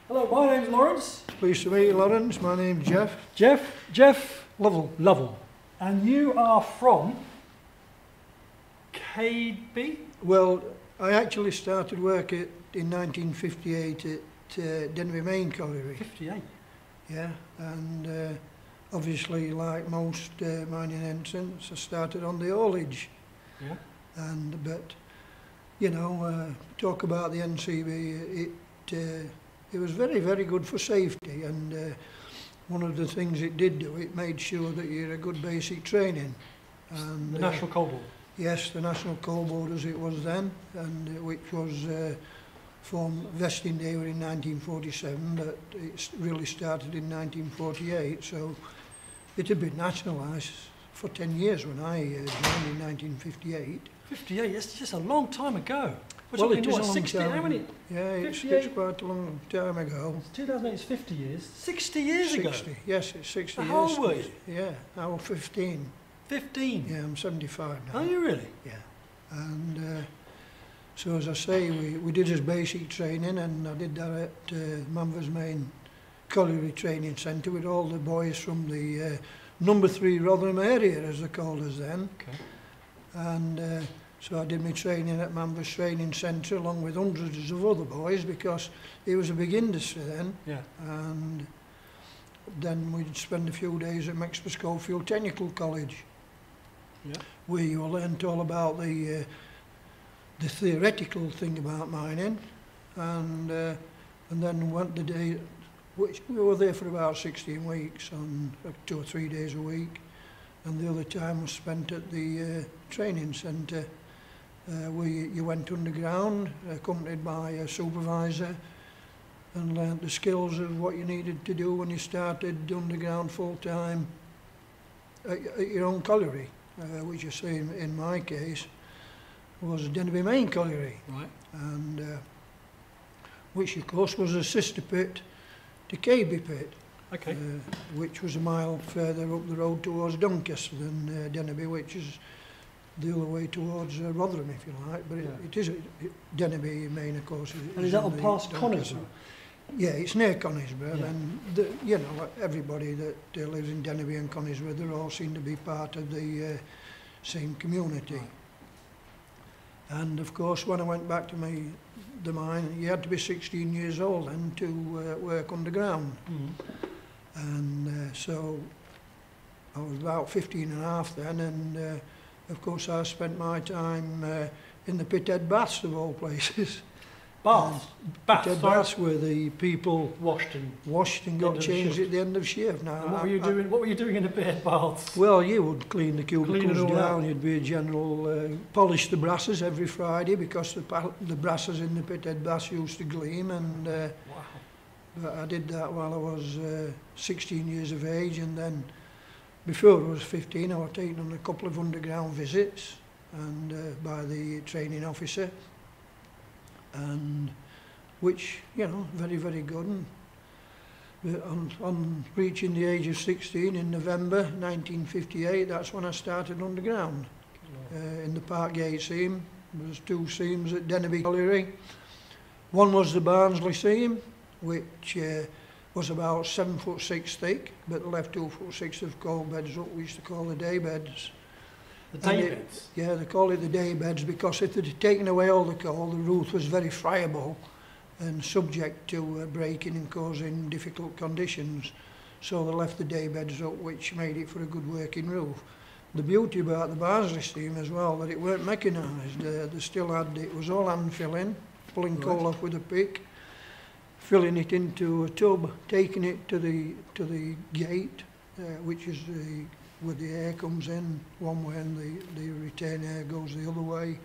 Hello, my name's Laurence. Pleased to meet you, Laurence. My name's Jeff. Jeff Lovell. Lovell. And you are from KB? Well, I actually started work in 1958 at Denby Main Colliery. 58? Yeah, and obviously, like most mining entrants, I started on the haulage. Yeah. But you know, talk about the NCB, it was very, very good for safety, and one of the things it did do, it made sure that you had a good basic training. And, the National Coal Board? Yes, the National Coal Board as it was then, and which was from vesting day were in 1947, that it really started in 1948, so it had been nationalised for 10 years when I joined in 1958. 58, that's just a long time ago. Well, it is a long 60, time. how many? Yeah, it's quite a long time ago. It's 2008, it's 50 years. 60 years ago? 60, yes, it's 60 years. How old were you? Yeah, I was 15. 15? Yeah, I'm 75 now. Are you really? Yeah. And so as I say, we did his basic training, and I did that at Manvers Main Colliery Training Centre with all the boys from the number 3 Rotherham area, as they called us then. Okay. And so I did my training at Manvers Training Centre along with hundreds of other boys, because it was a big industry then. Yeah. And then we'd spend a few days at Maxwell Schofield Technical College, Yeah. where you learnt all about the theoretical thing about mining, and then went the day, which we were there for about 16 weeks, on 2 or 3 days a week, and the other time was spent at the training centre, where you went underground, accompanied by a supervisor, and learnt the skills of what you needed to do when you started underground full-time at your own colliery, which you see in my case was Denby Main Colliery, Right. and which of course was a sister pit to KB Pit, Okay. which was a mile further up the road towards Doncaster than Denby, which is the other way towards Rotherham, if you like, but Yeah. it is Denby Main, of course. And is that on in the past Doncaster. Conisbrough? Yeah, it's near Conisbrough, Yeah. and you know, everybody that lives in Denby and Conisbrough, they all seem to be part of the same community. Right. And of course, when I went back to the mine, you had to be 16 years old then to work underground. Mm. And so I was about 15 and a half then, and of course I spent my time in the pithead baths of all places. Baths? Baths, Pithead sorry. baths where the people Washed and... got End of changed shift. at the end of shift. Now, And what were you doing? What were you doing in the bed baths? Well, you would clean the Clean it cubicles all down, out. you'd be a general, polish the brasses every Friday, because the brasses in the pithead baths used to gleam, and Wow. but I did that while I was 16 years of age, and then before I was 15 I was taken on a couple of underground visits and by the training officer, and which, you know, very, very good. And but on reaching the age of 16 in November 1958, that's when I started underground. In the Parkgate seam. There was 2 seams at Denby Colliery. One was the Barnsley seam, which was about 7'6" thick, but left 2'6" of coal beds, what we used to call the day beds. The day beds? Yeah, they call it the day beds because if they'd taken away all the coal, the roof was very friable and subject to breaking and causing difficult conditions. So they left the day beds up, which made it for a good working roof. The beauty about the Barnsley steam as well, that it weren't mechanised. They still had, it was all hand filling, pulling coal off with a pick, filling it into a tub, taking it to the gate, which is where the air comes in one way and the return air goes the other way.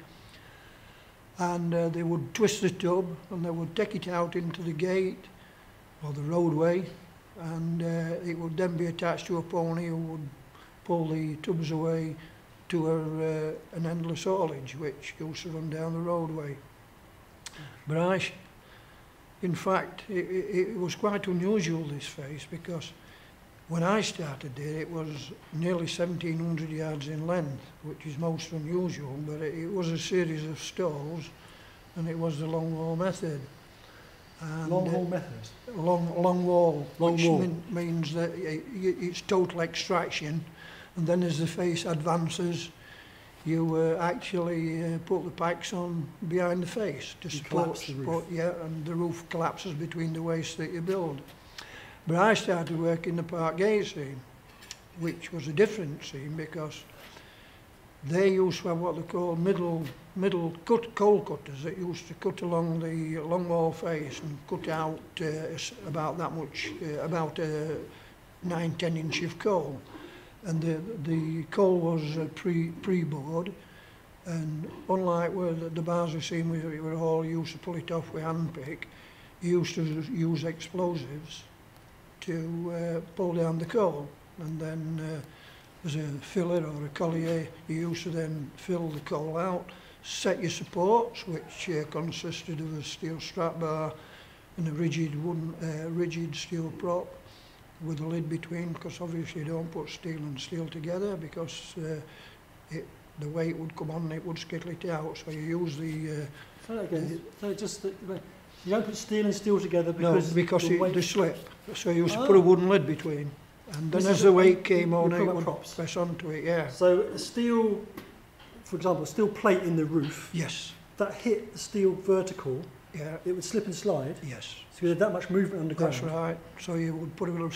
And they would twist the tub and they would take it out into the gate or the roadway, and it would then be attached to a pony who would pull the tubs away to an endless haulage which used to run down the roadway. But in fact, it was quite unusual, this phase, because when I started there, it was nearly 1,700 yards in length, which is most unusual, but it was a series of stalls, and it was the long wall method. And, long haul method. long wall, Long which wall. means that it's total extraction, and then as the face advances, you actually put the packs on behind the face to collapse the roof. yeah, and the roof collapses between the waste that you build. But I started working the Park Gate seam, which was a different seam because they used to have what they call middle coal cutters that used to cut along the long wall face and cut out about that much, about 9-10 inch of coal. And the coal was pre-bored, and unlike where the bars we seen, we were all used to pull it off with handpick, you used to use explosives to pull down the coal, and then as a filler or a collier, you used to then fill the coal out, set your supports, which consisted of a steel strap bar and a rigid steel prop with a lid between, because obviously you don't put steel and steel together because the weight would come on and it would skittle it out. So you use the... Say that again. So just that you don't put steel and steel together because... No, because they slip. So you used to put a wooden lid between. And then This as is the weight came on, you're it talking about would props. press onto it, yeah. So a steel, for example, a steel plate in the roof, Yes, that hit the steel vertical, yeah, it would slip and slide. yes. So you had that much movement underground. That's right. So you would put a little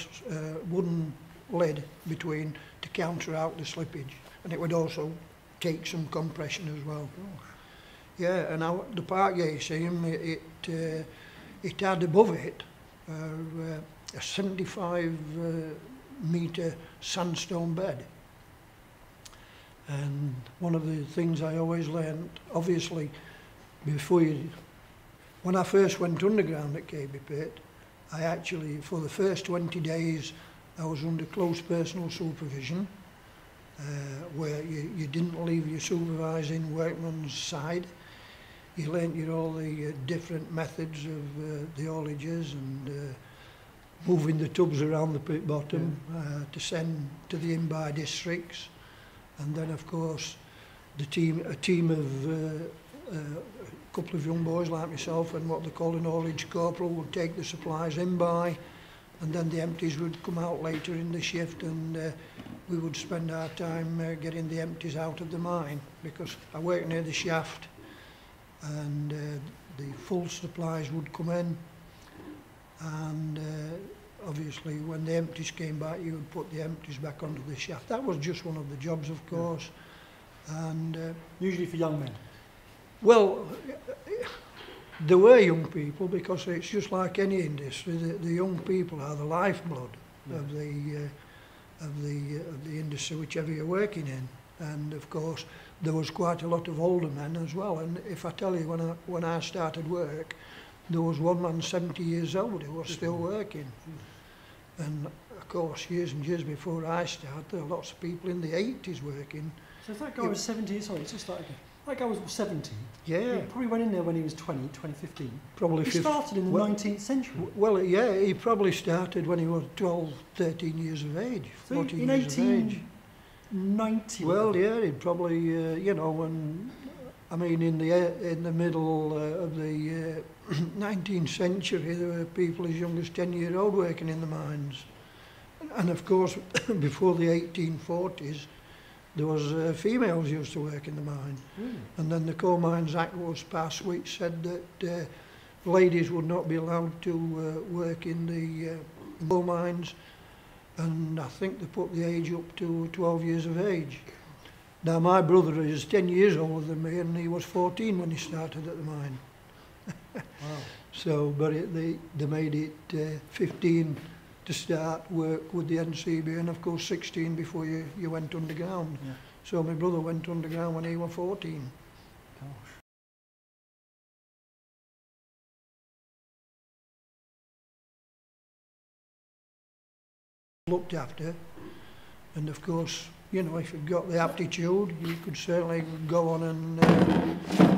wooden lid between to counter out the slippage, and it would also take some compression as well. Yeah, and the Park Gate seam, it had above it a 75 metre sandstone bed. And one of the things I always learned, obviously, when I first went underground at KB Pit, I actually, for the first 20 days, I was under close personal supervision, where you didn't leave your supervising workman's side. You learnt all the different methods of the haulages and moving the tubs around the pit bottom to send to the in-by districts. And then, of course, a team of a couple of young boys like myself and what they call an haulage corporal would take the supplies in-by, and then the empties would come out later in the shift, and we would spend our time getting the empties out of the mine, because I worked near the shaft, and the full supplies would come in, and obviously when the empties came back, you would put the empties back onto the shaft. That was just one of the jobs, of course. And usually for young men. well, there were young people, because it's just like any industry. The young people are the lifeblood of the industry, whichever you're working in. And of course, there was quite a lot of older men as well. And if I tell you, when I started work, there was one man 70 years old who was still working. And of course, years and years before I started, there were lots of people in the 80s working. So if that guy was 70, sorry, it's just like again. That guy was 70. Yeah. He probably went in there when he was 2015. Probably He started in the 19th century. Well, yeah, he probably started when he was 12, 13 years of age, So 14 in years of age. 1890. Well, yeah, he'd probably, you know, when, I mean, in the middle of the 19th century, there were people as young as 10-year-old working in the mines. And of course, before the 1840s, there was females used to work in the mine. And then the Coal Mines Act was passed, which said that ladies would not be allowed to work in the coal mines, and I think they put the age up to 12 years of age. Now my brother is 10 years older than me, and he was 14 when he started at the mine. Wow. So, but they made it 15 to start work with the NCB, and of course 16 before you went underground. Yeah. So my brother went underground when he was 14. Gosh. Looked after, and of course, you know, if you've got the aptitude, you could certainly go on and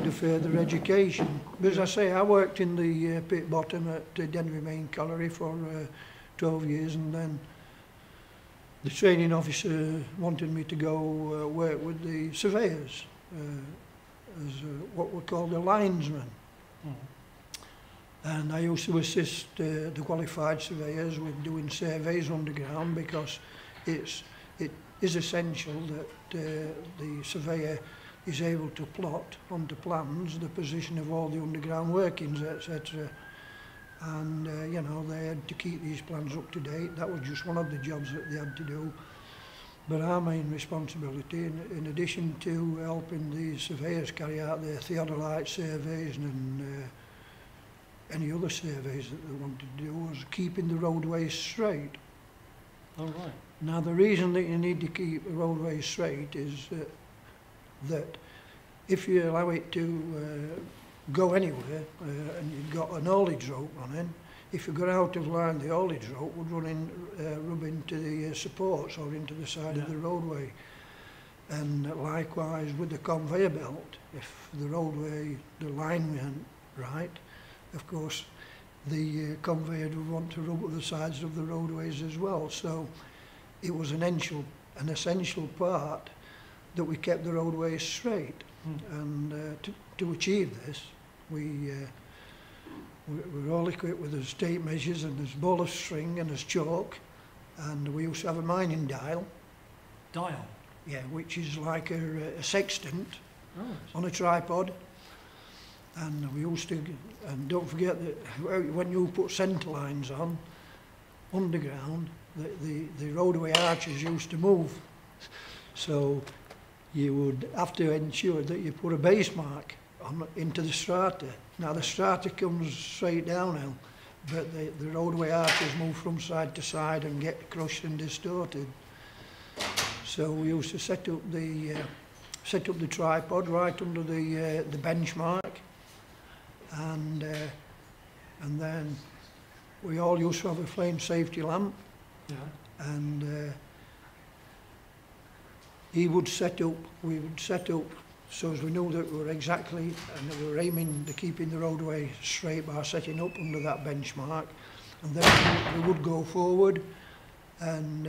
do further education. But as I say, I worked in the pit bottom at Denby Main Colliery for 12 years, and then the training officer wanted me to go work with the surveyors as what were called a linesman. And I used to assist the qualified surveyors with doing surveys underground, because it is essential that the surveyor is able to plot onto plans the position of all the underground workings, etc. And you know, they had to keep these plans up to date. That was just one of the jobs that they had to do. But our main responsibility, in addition to helping the surveyors carry out their theodolite surveys and any other surveys that they wanted to do, was keeping the roadways straight. All right. Now, the reason that you need to keep the roadways straight is that if you allow it to go anywhere and you've got an haulage rope running, if you got out of line, the haulage rope would rub into the supports or into the side of the roadway. And likewise with the conveyor belt, if the line weren't right, of course the conveyor would want to rub at the sides of the roadways as well. So it was an essential part that we kept the roadways straight. And to achieve this, we're all equipped with there's tape measures and there's ball of string and there's chalk, and we used to have a mining dial. Dial? Yeah, which is like a sextant on a tripod. And we used to, and don't forget that when you put centre lines on underground, the roadway arches used to move. So you would have to ensure that you put a base mark into the strata. Now the strata comes straight downhill, but the roadway arches move from side to side and get crushed and distorted. So we used to set up the tripod right under the benchmark, and then we all used to have a flame safety lamp. Yeah. And we would set up so as we knew that we were exactly, and that we were aiming to keeping the roadway straight by setting up under that benchmark. And then we would go forward, and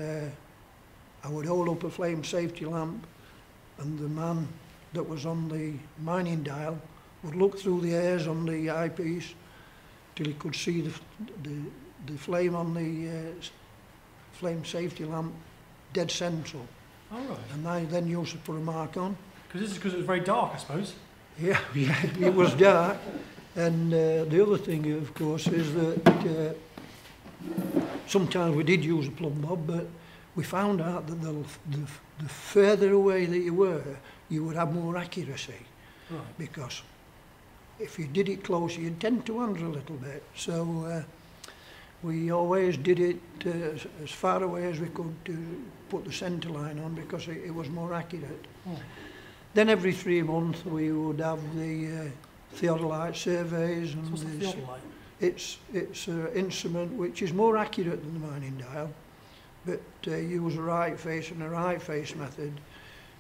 I would hold up a flame safety lamp, and the man that was on the mining dial would look through the hairs on the eyepiece till he could see the flame on the flame safety lamp dead central. All right. And I then used to put a mark on. Because it was very dark, I suppose. Yeah, it was dark. And the other thing, of course, is that sometimes we did use a plumb bob, but we found out that the further away that you were, you would have more accuracy. Right. Because if you did it closer, you'd tend to wander a little bit. So we always did it as far away as we could to put the centre line on, because it was more accurate. Oh. Then every 3 months we would have the theodolite surveys. And what's the theodolite? It's an instrument which is more accurate than the mining dial, but use a right face and a right face method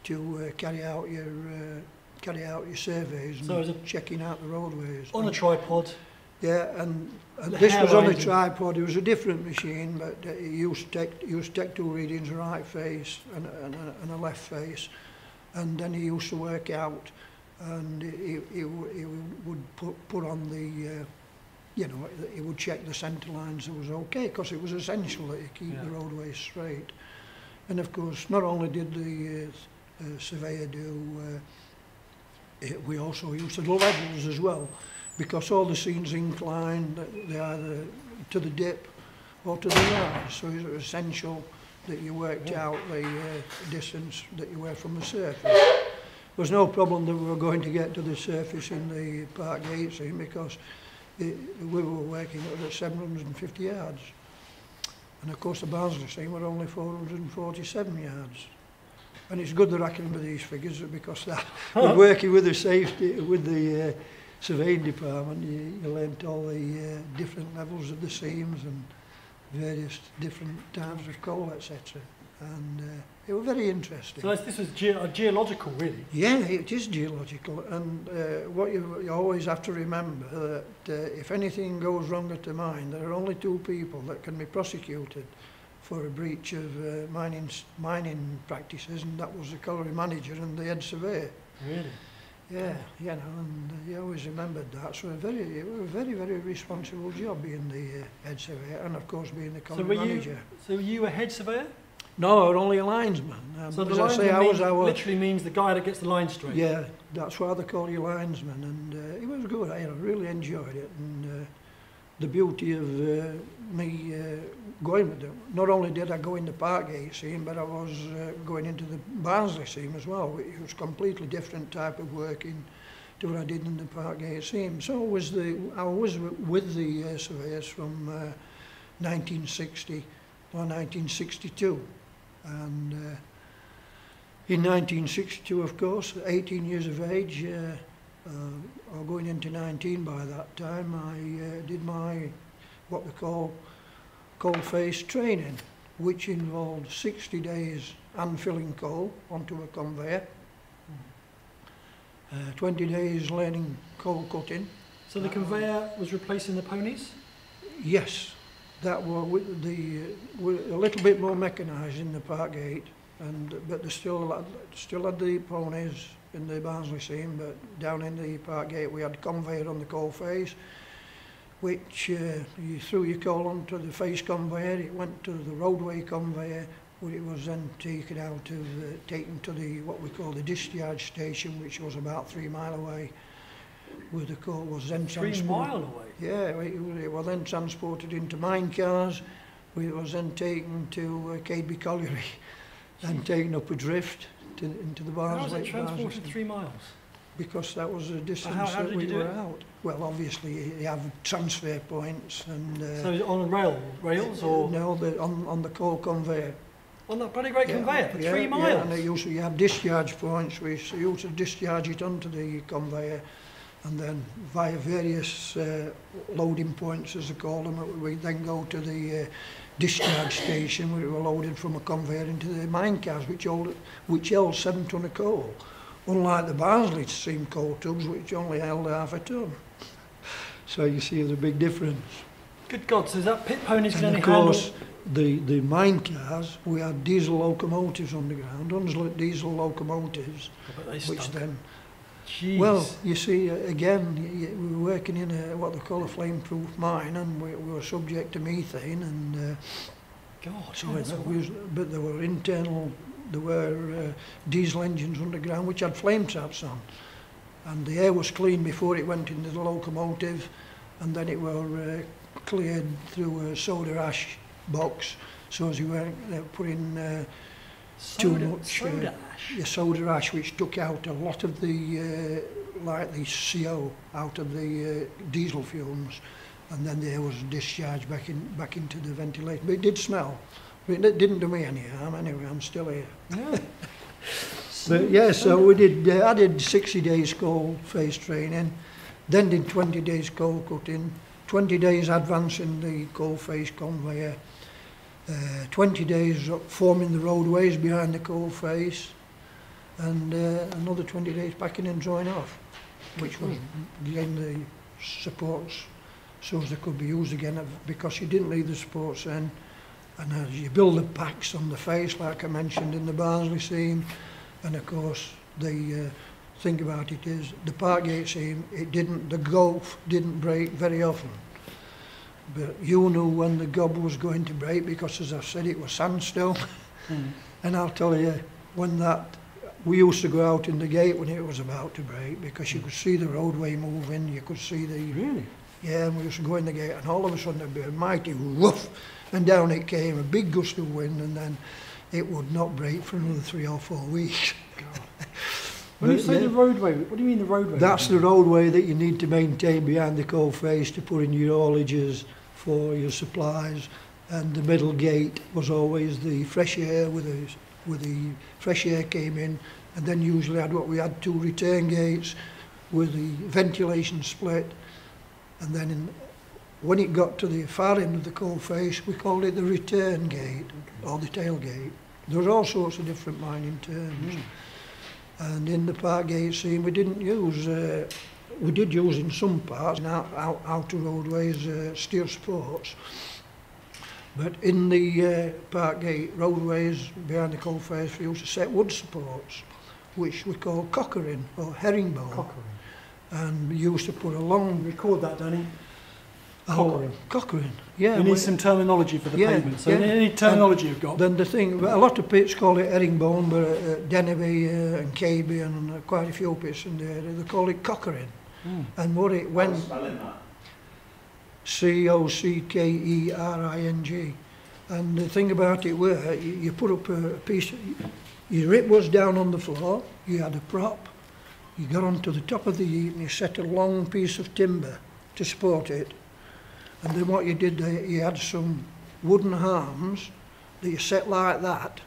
to carry out your surveys and checking out the roadways. On a tripod. Yeah, and this was on a tripod. It was a different machine, but it used to take two readings, a right face and a left face, and then he used to work out, and he would put on the, he would check the centre lines that was okay, because it was essential that you keep the roadways straight. And of course, not only did the surveyor do, we also used to do levels as well, because all the scenes inclined, they either to the dip or to the rise, so it was essential that you worked out the distance that you were from the surface. There was no problem that we were going to get to the surface in the Park Gate scene, because we were working at 750 yards. And of course the Barnsley scene were only 447 yards. And it's good that I can remember these figures, because we're working with the safety, with the surveying department, you learnt all the different levels of the seams and various different types of coal, etc. And it was very interesting. So this was geological, really? Yeah, it is geological. And what you always have to remember, that if anything goes wrong at the mine, there are only two people that can be prosecuted for a breach of mining practices, and that was the colliery manager and the head surveyor. Really? Yeah, you know, and you always remembered that. So it was a very, very responsible job being the head surveyor, and of course being the college manager. So were you a head surveyor? No, I was only a linesman. So the as I say, linesman literally means the guy that gets the line straight. Yeah, that's why they call you linesman, and it was good. I really enjoyed it, and the beauty of me going with them. Not only did I go in the Parkgate scene, but I was going into the Barnsley scene as well, which was completely different type of working to what I did in the Parkgate scene. So I was with the surveyors from 1960 or 1962, and in 1962, of course, 18 years of age, or going into 19 by that time, I did my what we call coal-face training, which involved 60 days hand-filling coal onto a conveyor, 20 days learning coal cutting. So the conveyor was replacing the ponies? Yes, that were a little bit more mechanised in the Parkgate, but they still had the ponies in the Barnsley scene, but down in the Parkgate we had conveyor on the coal face, which you threw your coal onto the face conveyor. It went to the roadway conveyor, where it was then taken out taken to what we call the discharge station, which was about 3 mile away, where the coal was then 3 mile away? Yeah, it was then transported into mine cars, where it was then taken to Cadeby Colliery and taken up adrift into the Barnsley. How was it transported 3 miles? Because that was the distance how that did we you do were it? out. Well, obviously you have transfer points, and So is it on rails or? no, on the coal conveyor. On that bloody great conveyor for 3 miles? Yeah, and usually you have discharge points. We used to discharge it onto the conveyor, and then via various loading points, as they call them, we then go to the discharge station, where it were loaded from a conveyor into the mine cars, which held 7 ton of coal. Unlike the Barnsley steam coal tubs, which only held half a ton. So you see there's a big difference. Good God, so is that pit ponies can And only of handle? course, the mine cars, we had diesel locomotives underground, diesel locomotives, which then... Jeez. Well, you see, again, we were working in what they call a flame-proof mine, and we were subject to methane, and God, so yeah, but there were diesel engines underground which had flame traps on, and the air was clean before it went into the locomotive, and then it were cleared through a soda ash box, so as you weren't putting too much soda ash, which took out a lot of the like the CO out of the diesel fumes, and then the air was discharged back into the ventilation. But it did smell. But it didn't do me any harm anyway. I'm still here. Yeah. But yeah, so we did. I did 60 days coal face training, then did 20 days coal cutting, 20 days advancing the coal face conveyor, 20 days forming the roadways behind the coal face, and another 20 days packing and drawing off, which was getting the supports so as they could be used again, because you didn't leave the supports in. And as you build the packs on the face, like I mentioned in the Barnsley scene, and of course the thing about it is the Parkgate scene, the gulf didn't break very often. But you knew when the gob was going to break, because as I said, it was sandstone. And I'll tell you, we used to go out in the gate when it was about to break, because you could see the roadway moving, you could see the... Really? Yeah, and we used to go in the gate, and all of a sudden there'd be a mighty woof, and down it came, a big gust of wind, and then it would not break for another 3 or 4 weeks. God. When you say the roadway, what do you mean the roadway? That's the roadway that you need to maintain behind the coal face to put in your haulages for your supplies, and the middle gate was always the fresh air, where the fresh air came in, and then usually we had 2 return gates with the ventilation split, and then when it got to the far end of the coal face, we called it the return gate, or the tailgate. There was all sorts of different mining terms. And in the Parkgate scene, we didn't use, we did use in some parts, in outer roadways, steel supports. But in the Parkgate roadways, behind the coal face, we used to set wood supports, which we call cockering or herringbone. Cockering. And we used to put a long... Record that, Danny. Cockering. Cockering, yeah. You need some terminology for the pavement. So any terminology you've got. Then the thing, a lot of pits call it herringbone, but Denevy and KB and quite a few pits in the area, they call it cockering. And what it went... spelling that? C-O-C-K-E-R-I-N-G. And the thing about it were, you put up a piece, your rip was down on the floor, you had a prop, you got onto the top of the heap and you set a long piece of timber to support it. And then what you did, you had some wooden arms that you set like that,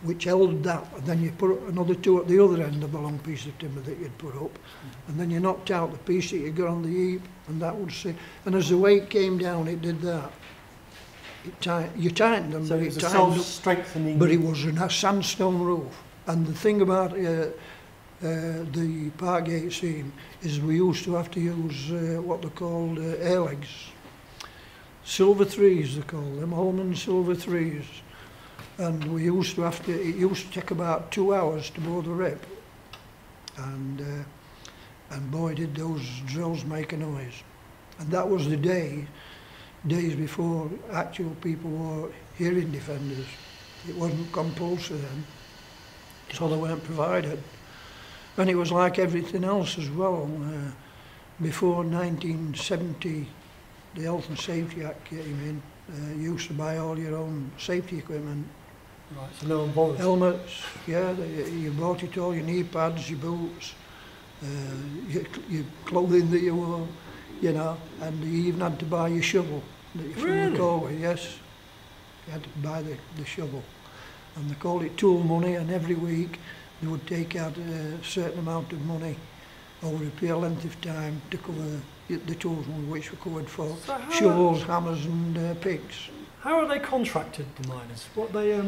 which held that, and then you put another two at the other end of the long piece of timber that you'd put up, and then you knocked out the piece that you got on the heap, and that would sit. And as the weight came down, it did that. You tightened them, So but it was it a tightened up, self-strengthening. but it was a sandstone roof. And the thing about the Parkgate seam is we used to have to use what they called air legs. Silver threes, they call them, Holman silver threes. And we used to have to, it used to take about 2 hours to bore the rip. And boy, did those drills make a noise. And that was the days before actual people wore hearing defenders. It wasn't compulsory then, so they weren't provided. And it was like everything else as well. Before 1970, the Health and Safety Act came in. You used to buy all your own safety equipment. Right, so no one bothers. Helmets, yeah, you bought it all, your knee pads, your boots, your clothing that you wore, you know, and you even had to buy your shovel that you fill the coal with, yes. You had to buy the shovel. And they called it tool money, and every week they would take out a certain amount of money over a period length of time to cover the tools which were covered for shovels, hammers and picks. How are they contracted, the miners? What they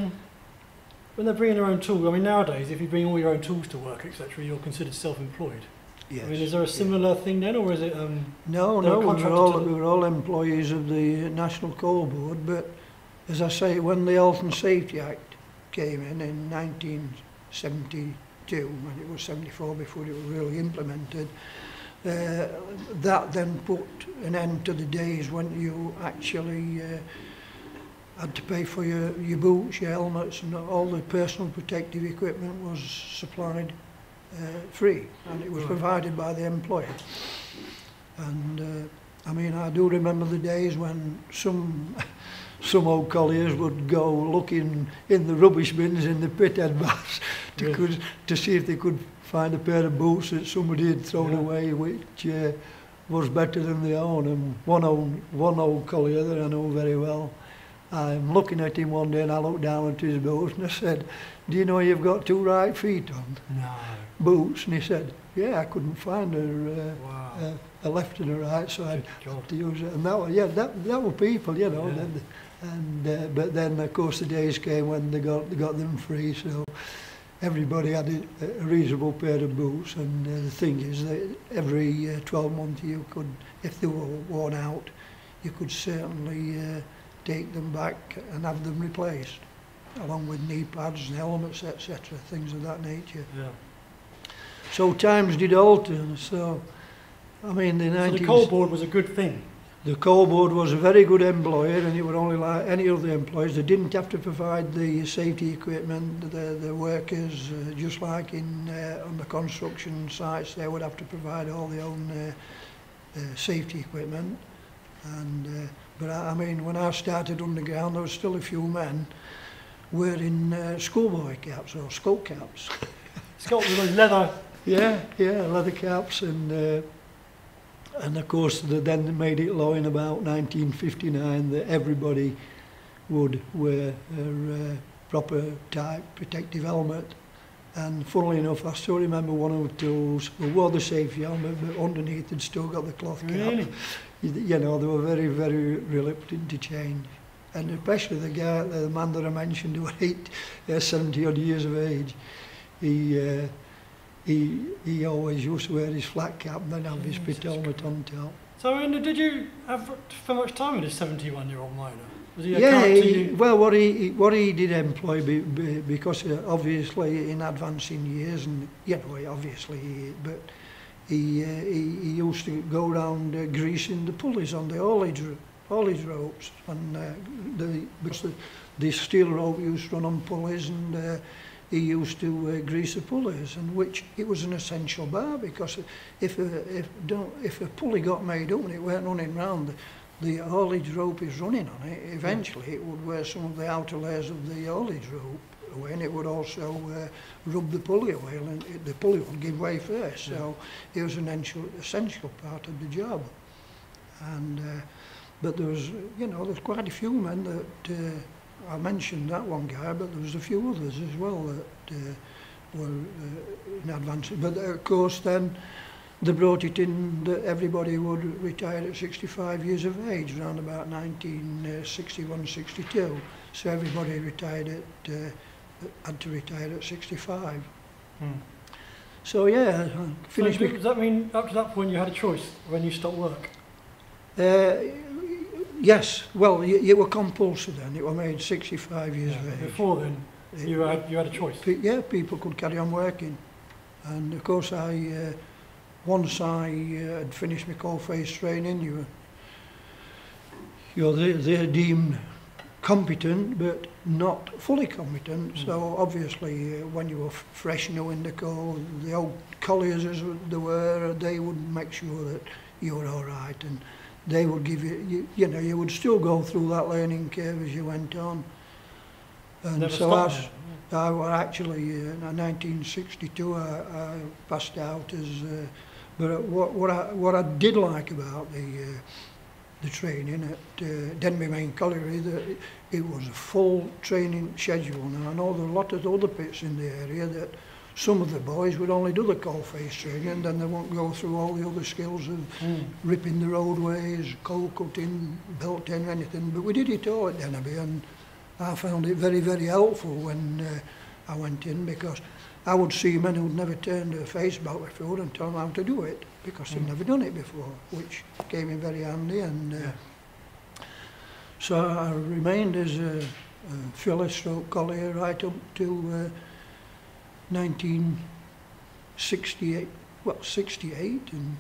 when they're bringing their own tools? I mean, nowadays, if you bring all your own tools to work, etc., you're considered self-employed. Yes. I mean, is there a similar thing then, or is it? No, we were all employees of the National Coal Board, but as I say, when the Health and Safety Act came in 1972, and it was 74 before it was really implemented, that then put an end to the days when you actually had to pay for your boots, your helmets, and all the personal protective equipment was supplied free, and it was provided by the employer. And I mean, I do remember the days when some old colliers would go looking in the rubbish bins in the pit head baths to see if they could find a pair of boots that somebody had thrown away, which was better than their own. And one old collier that I know very well, I'm looking at him one day and I looked down at his boots and I said, "Do you know you've got 2 right feet on boots?" And he said, "Yeah, I couldn't find a left and a right, so I had to use it." And that were people, you know. Yeah. But then of course the days came when they got them free, so everybody had a reasonable pair of boots. And the thing is that every 12 months you could, if they were worn out, you could certainly take them back and have them replaced, along with knee pads and helmets, etc., things of that nature. Yeah. So times did alter. So I mean, so the coal board was a good thing. The coal board was a very good employer, and it were only like any other employers. They didn't have to provide the safety equipment, the workers, just like on the construction sites, they would have to provide all their own safety equipment. And but I mean, when I started underground, there was still a few men wearing schoolboy caps or skull caps. Skull with leather. Yeah, leather caps, and of course they then made it law in about 1959 that everybody would wear a proper type protective helmet. And funnily enough, I still remember one or two who wore the safety helmet, but underneath they'd still got the cloth cap. Really? You know, they were very, very reluctant to change. And especially the man that I mentioned, who was 70 odd years of age, he always used to wear his flat cap and then have his pit helmet on top. So did you have for much time with this 71-year-old miner? Was he a Yeah, character you... well, what he did employ, because obviously in advancing years, and you know, obviously, but he used to go around greasing the pulleys on the haulage ropes, and because the steel rope used to run on pulleys, and he used to grease the pulleys, and which it was an essential bar, because if a pulley got made up and it weren't running round, the haulage rope is running on it, eventually it would wear some of the outer layers of the haulage rope away, and it would also rub the pulley away, and the pulley would give way first. So it was an essential part of the job. And but there was, you know, there's quite a few men that I mentioned that one guy, but there was a few others as well that were in advance. But of course, then they brought it in that everybody would retire at 65 years of age, around about 1961, 62. So everybody retired had to retire at 65. So yeah, I finished. So does that mean up to that point you had a choice when you stopped work? Yes, well, you were compulsory then. It was made 65 years of age. Before then, you had a choice. Yeah, people could carry on working, and of course once I had finished my coal-face training, they're deemed competent, but not fully competent. So obviously, when you were fresh new in the coal, the old colliers as they were, they would make sure that you were all right, and they would give you, you know, you would still go through that learning curve as you went on. And Never so I was actually, in 1962, I passed out as, but what I did like about the training at Denby Main Colliery, that it was a full training schedule. Now I know there are a lot of other pits in the area that some of the boys would only do the coal-face training, and then they won't go through all the other skills of ripping the roadways, coal cutting, belting, anything. But we did it all at Denby, and I found it very, very helpful when I went in, because I would see men who'd never turned their face about before and tell them how to do it, because they'd never done it before, which came in very handy. And so I remained as a filler stroke collier right up to 1968, well, 68, and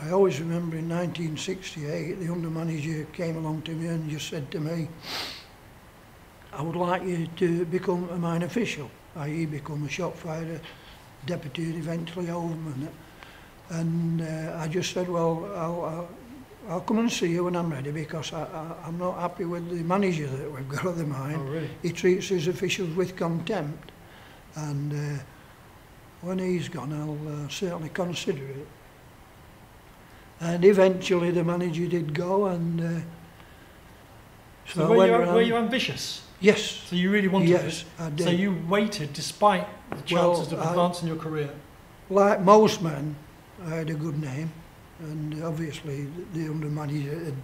I always remember in 1968 the under manager came along to me and just said to me, I would like you to become a mine official, i.e. become a shop fighter, deputy and eventually overman. And I just said, well, I'll come and see you when I'm ready, because I'm not happy with the manager that we've got at the mine. Oh, really? He treats his officials with contempt. And when he's gone, I'll certainly consider it. And eventually the manager did go, and so were you ambitious? Yes. So you really wanted it? Yes, I did. So you waited despite the chances of advancing your career? Like most men, I had a good name, and obviously the under manager had,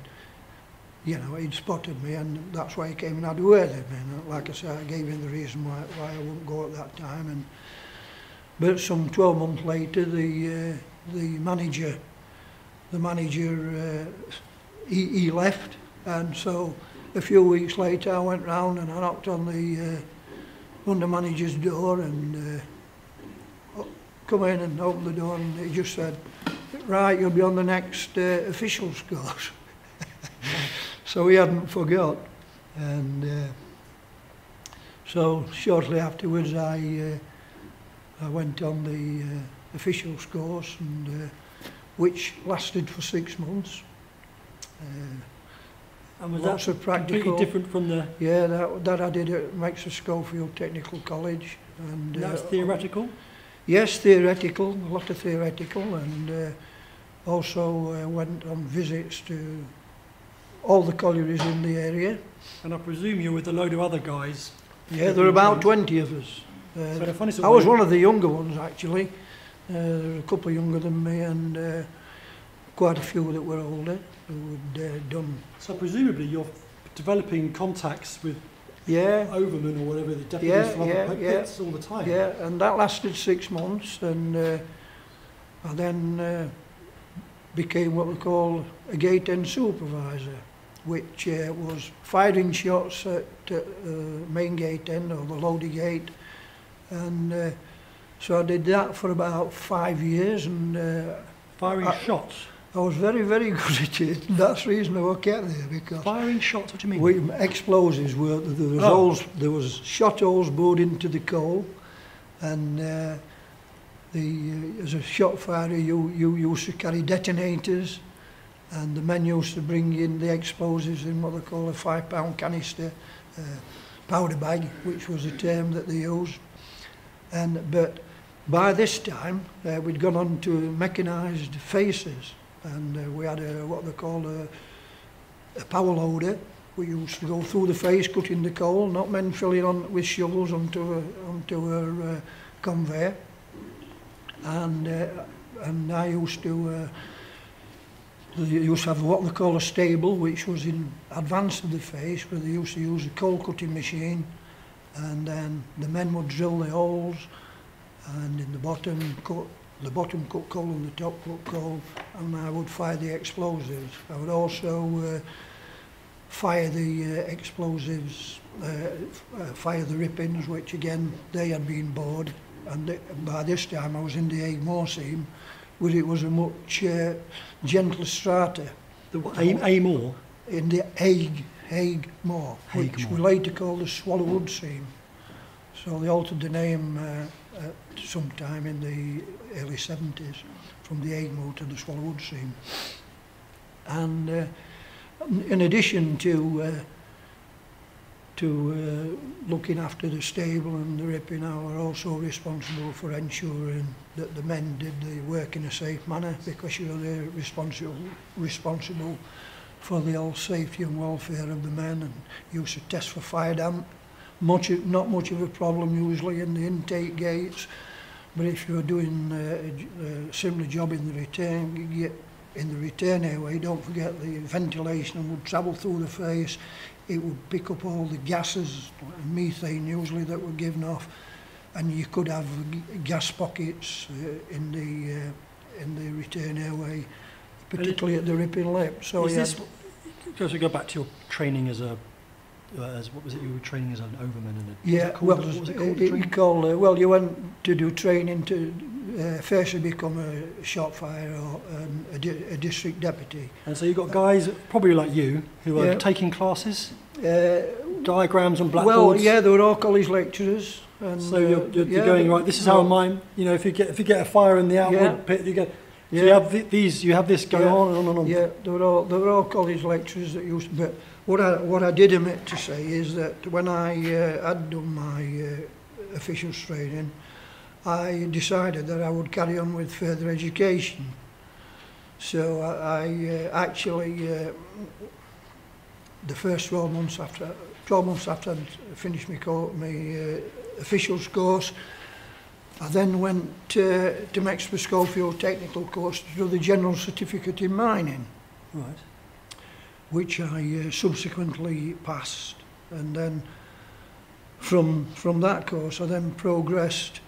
you know, he'd spotted me, and that's why he came and had a word with me. And like I said, I gave him the reason why I wouldn't go at that time. But some 12 months later, the manager, he left, and so a few weeks later I went round and I knocked on the under manager's door, and come in and opened the door, and he just said, right, you'll be on the next officials course. So he hadn't forgot, and so shortly afterwards I went on the officials course, and which lasted for 6 months. And was lots that of practical, completely different from the... Yeah, that I did at Maxwell Schofield Technical College. And that's theoretical? Yes, theoretical, a lot of theoretical, and also went on visits to all the collieries in the area. And I presume you're with a load of other guys? Yeah, there were about 20 of us. I was one of the younger ones, actually. There were a couple younger than me, and quite a few that were older who had done. So presumably you're developing contacts with overmen or whatever, the deputies from other pits all the time? Yeah, and that lasted 6 months, and I then became what we call a gate end supervisor. which was firing shots at the main gate end or the loading gate, and so I did that for about 5 years, and Firing shots? I was very, very good at it. That's the reason I kept there, because Firing shots, what do you mean? Explosives were, there was shot holes bored into the coal, and as a shot firer you used to carry detonators, and the men used to bring in the explosives in what they call a 5-pound canister, powder bag, which was a term that they used. But by this time we'd gone on to mechanised faces, and we had what they call a power loader. We used to go through the face, cutting the coal, not men filling on with shovels onto a conveyor. And I used to have what they call a stable, which was in advance of the face, where they used to use a coal cutting machine, and then the men would drill the holes, and in the bottom cut coal and the top cut coal, and I would fire the explosives. I would also fire the explosives, fire the rippings, which again they had been bored, and by this time I was in the Hague Moor seam, where it was a much gentler strata. A Moor? In the Hague Moor, which we later called the Swallowwood seam. So they altered the name sometime in the early 70s, from the Hague Moor to the Swallowwood seam. And in addition to looking after the stable and the ripping, I was also responsible for ensuring that the men did the work in a safe manner, because they're responsible for the whole safety and welfare of the men, and used to test for fire damp. Not much of a problem usually in the intake gates, but if you were doing a similar job in the return airway, don't forget the ventilation would travel through the face. It would pick up all the gases, methane usually, that were given off, and you could have gas pockets in the return airway, particularly at the ripping lip. So just to go back to your training as what was it? You were training as an overman, and what was it called? You went to do training to first become a shot firer or a district deputy. And so you've got guys probably like you who are taking classes, diagrams on blackboards. Well, yeah, they were all college lecturers. And, so you're going, right, this is how mine. If you get a fire in the outward pit, you get. So you have this going on and on. Yeah, they were all college lecturers that used to. But what I did omit to say is that when I had done my officials training, I decided that I would carry on with further education. So I actually, the first 12 months after I'd finished my officials course, I then went to Maxwell Schofield Technical course to do the General Certificate in Mining, right, which I subsequently passed. And then from that course I then progressed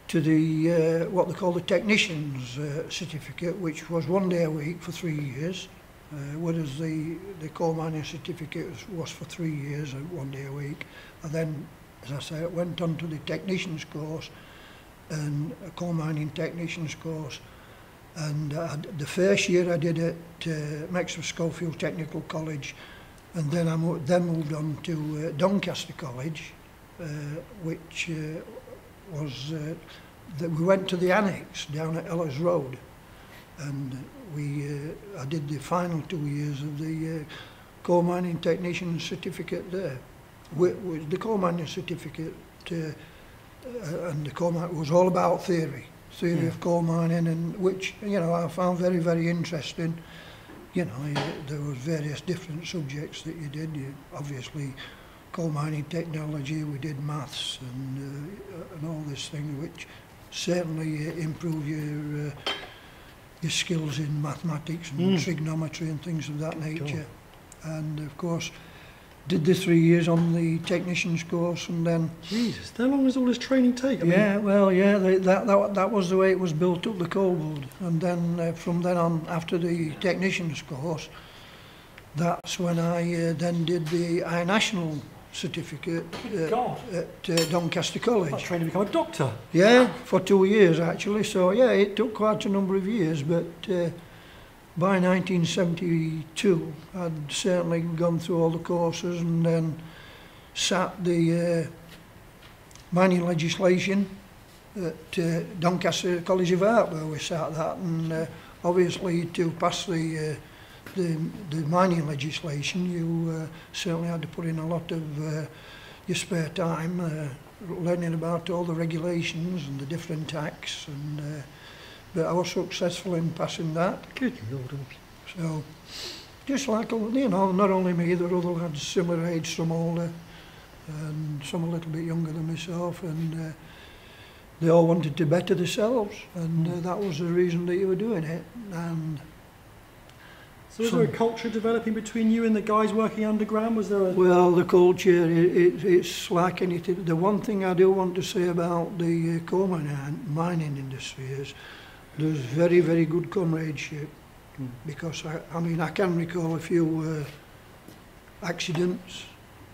to the what they call the Technician's Certificate, which was 1 day a week for 3 years, whereas the Coal Mining Certificate was for 3 years, 1 day a week. And then, as I say, I went on to the Technician's course, and a coal mining technician's course, and the first year I did at Maxwell Schofield Technical College, and then I moved on to Doncaster College, which was that we went to the annex down at Ellis Road, and I did the final 2 years of the coal mining technician certificate there. The coal mining certificate. And the coal mining was all about theory of coal mining, and which I found very, very interesting. There was various different subjects that you did. Obviously, coal mining technology. We did maths and all this thing, which certainly improve your skills in mathematics and trigonometry and things of that nature. Sure. And of course, did the 3 years on the technician's course, and then. Jesus, how long does all this training take? That was the way it was built up, the coal board. And then from then on, after the technician's course, that's when I then did the High National certificate at Doncaster College. That's trained to become a doctor. Yeah, for 2 years actually. So yeah, it took quite a number of years, but by 1972 I'd certainly gone through all the courses and then sat the mining legislation at Doncaster College of Art, where we sat that, and obviously to pass the mining legislation, you certainly had to put in a lot of your spare time learning about all the regulations and the different acts, and but I was successful in passing that. Good Lord. So, just like, you know, not only me, there were other lads similar age, some older, and some a little bit younger than myself, and they all wanted to better themselves, and that was the reason that you were doing it. And so was there a culture developing between you and the guys working underground? Was there a... Well, the culture, it's like anything. The one thing I do want to say about the coal mining industry is there's very, very good comradeship. Because, I mean, I can recall a few accidents,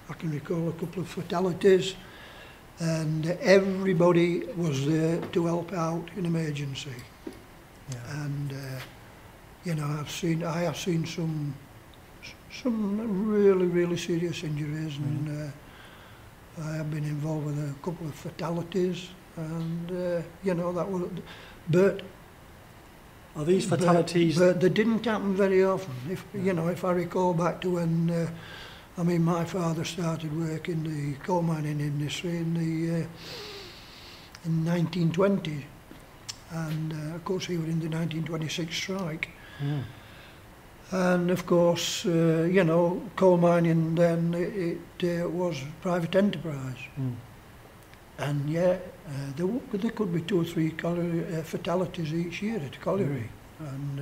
I can recall a couple of fatalities, and everybody was there to help out in emergency. Yeah. And you know, I have seen some really, really serious injuries, and I have been involved with a couple of fatalities, and you know, that was, but are these fatalities? But they didn't happen very often. If you know, if I recall back to when, I mean, my father started work in the coal mining industry in 1920, and of course he was in the 1926 strike. Mm. And of course, you know, coal mining then it was private enterprise. Mm. And yeah, there could be 2 or 3 fatalities each year at the colliery. And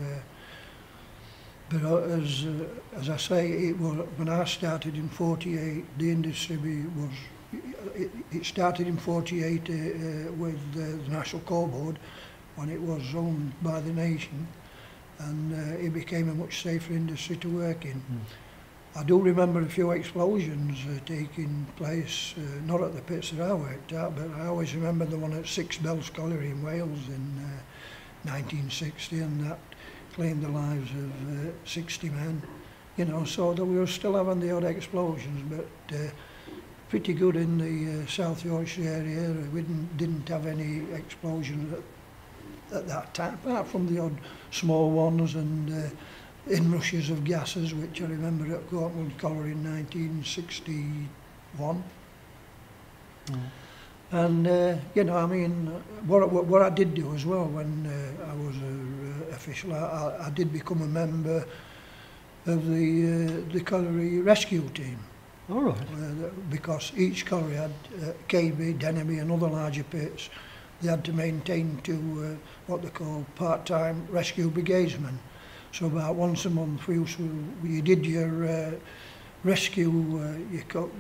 but as I say, it was when I started in '48. The industry it started in '48 with the National Coal Board, when it was owned by the nation, and it became a much safer industry to work in. I do remember a few explosions taking place, not at the pits that I worked at, but I always remember the one at Six Bells Colliery in Wales in 1960, and that claimed the lives of 60 men. You know, so that we were still having the odd explosions, but pretty good in the South Yorkshire area. We didn't have any explosions at that time, apart from the odd small ones and inrushes of gases, which I remember at Cortland Colliery in 1961. And you know, I mean, what I did do as well when I was an official, I did become a member of the colliery rescue team. All right. Because each colliery had KB, Denby and other larger pits. They had to maintain what they call part-time rescue brigadesmen. So about once a month you did your rescue,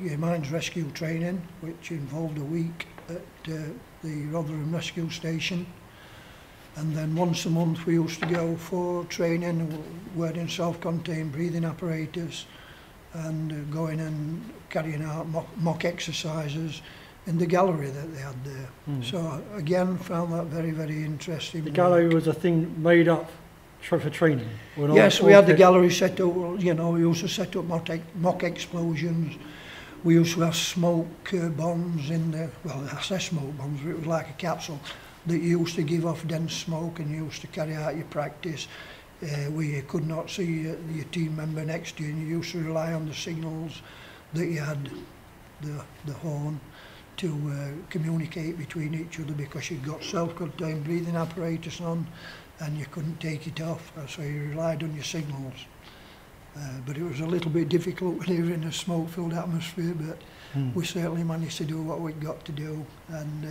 your mines rescue training, which involved a week at the Rotherham Rescue Station. And then once a month we used to go for training, wearing self-contained breathing apparatus, and going and carrying out mock exercises in the gallery that they had there. So again, found that very, very interesting. The gallery was a thing made up for training? Yes, we had the gallery set up, you know, we used to set up mock explosions. We used to have smoke bombs in there. Well, I say smoke bombs, but it was like a capsule that you used to give off dense smoke, and you used to carry out your practice where you could not see your team member next to you, and you used to rely on the signals that you had, the horn, to communicate between each other, because you'd got self-contained breathing apparatus on and you couldn't take it off, so you relied on your signals. But it was a little bit difficult when you were in a smoke-filled atmosphere, but we certainly managed to do what we'd got to do, and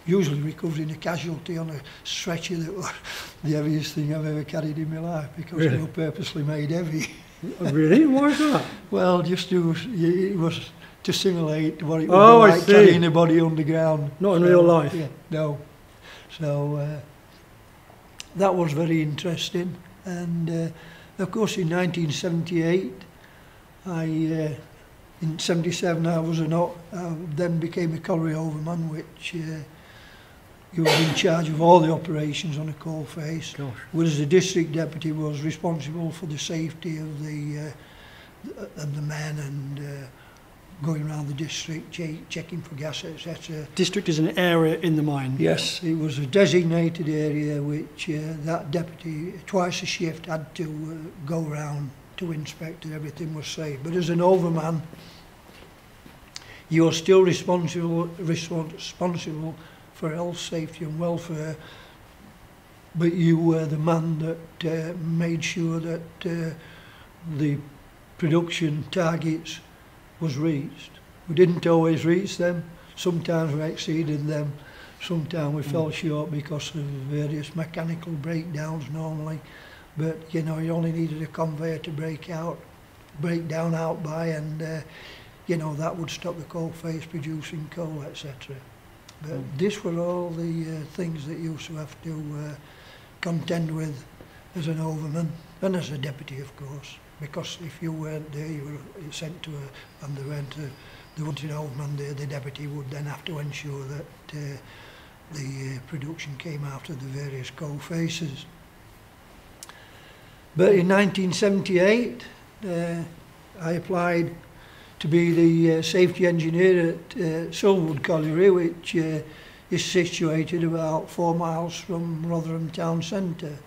usually recovering a casualty on a stretcher that was the heaviest thing I've ever carried in my life, because they were purposely made heavy. Really? Why is that? Well, it was to simulate what it would be like carrying a body underground. Not in real life? Yeah, no. So that was very interesting. And of course in 1978 In '77 I then became a colliery overman, which you was in charge of all the operations on a coal face. Gosh. Whereas the district deputy was responsible for the safety of the men and going around the district, checking for gas, etc. District is an area in the mine? Yes, it was a designated area which that deputy, twice a shift, had to go around to inspect that everything was safe. But as an overman, you're still responsible for health, safety and welfare, but you were the man that made sure that the production targets was reached. We didn't always reach them. Sometimes we exceeded them. Sometimes we fell short because of various mechanical breakdowns normally. But you know, you only needed a conveyor to break down out by, and you know, that would stop the coal face producing coal, etc. But this were all the things that you used to have to contend with as an overman and as a deputy, of course. Because if you weren't there, you were sent to and there wasn't an overman there, the deputy would then have to ensure that the production came out of the various coal faces. But in 1978, I applied to be the safety engineer at Silverwood Colliery, which is situated about 4 miles from Rotherham town centre.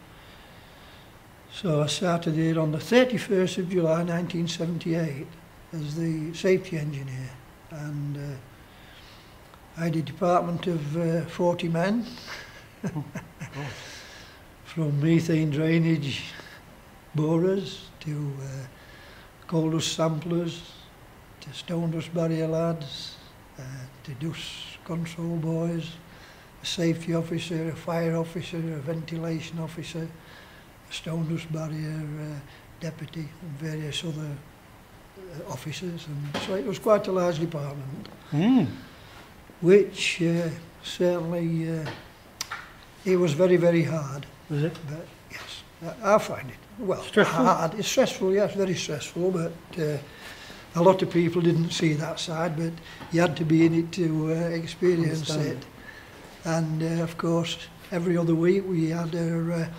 So I started there on the 31st of July 1978 as the safety engineer, and I had a department of 40 men from methane drainage borers to coal dust samplers to stone dust barrier lads to dust control boys, a safety officer, a fire officer, a ventilation officer, stone dust barrier deputy and various other officers, and so it was quite a large department, which certainly it was very, very hard. Was it? But yes, I find it, well, stressful? Hard. It's stressful, yes, very stressful, but a lot of people didn't see that side, but you had to be in it to experience it. And of course, every other week we had a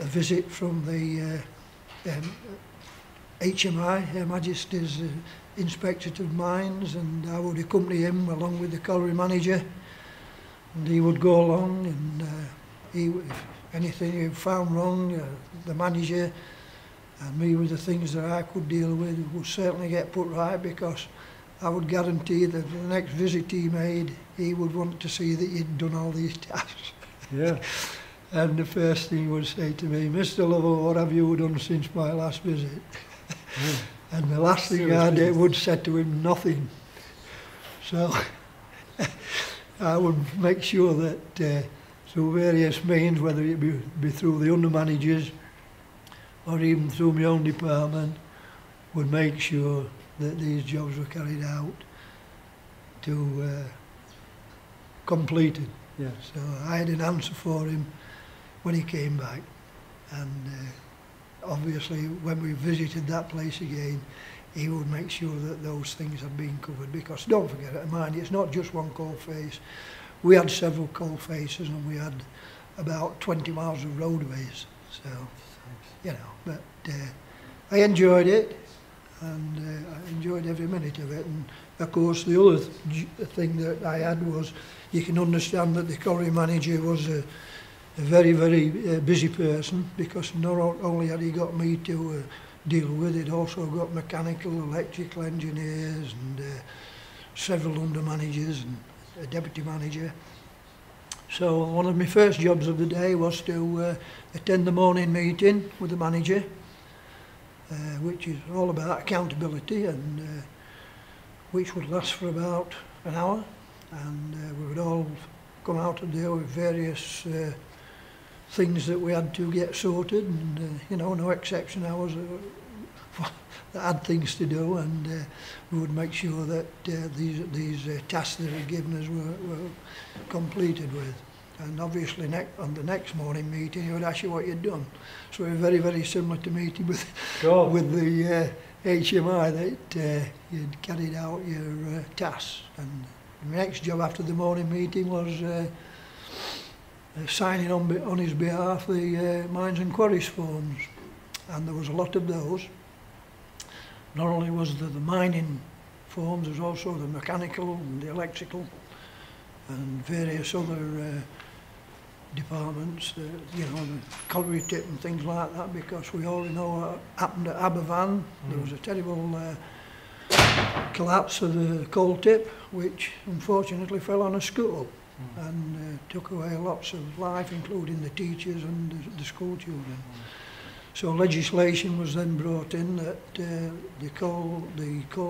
visit from the HMI, Her Majesty's Inspector of Mines, and I would accompany him along with the colliery manager, and he would go along, and if anything he found wrong, the manager and me with the things that I could deal with would certainly get put right, because I would guarantee that the next visit he made, he would want to see that you'd done all these tasks. Yeah. And the first thing he would say to me, "Mr. Lovell, what have you done since my last visit?" And the last thing I did would say to him, "Nothing." So I would make sure that through various means, whether it be through the under-managers or even through my own department, would make sure that these jobs were carried out to completed. Yeah. So I had an answer for him when he came back, and obviously when we visited that place again, he would make sure that those things had been covered, because don't forget, at mine, it's not just one coal face. We had several coal faces, and we had about 20 miles of roadways, so you know, but I enjoyed it, and I enjoyed every minute of it. And of course the other thing that I had was, you can understand that the colliery manager was a very, very busy person, because not only had he got me to deal with, he'd also got mechanical, electrical engineers and several under managers and a deputy manager. So one of my first jobs of the day was to attend the morning meeting with the manager, which is all about accountability, and which would last for about an hour, and we would all come out of there with various things that we had to get sorted, and you know, no exception, I was that had things to do, and we would make sure that these tasks that were given us were completed with. And obviously on the next morning meeting he would ask you what you'd done. So it was very, very similar to meeting with the HMI that you'd carried out your tasks. And the next job after the morning meeting was signing on his behalf the mines and quarries forms. And there was a lot of those. Not only was there the mining forms, there was also the mechanical and the electrical and various other departments, you know, the colliery tip and things like that, because we already know what happened at Aberfan. There was a terrible collapse of the coal tip, which unfortunately fell on a school and took away lots of life, including the teachers and the school children. So legislation was then brought in that the coal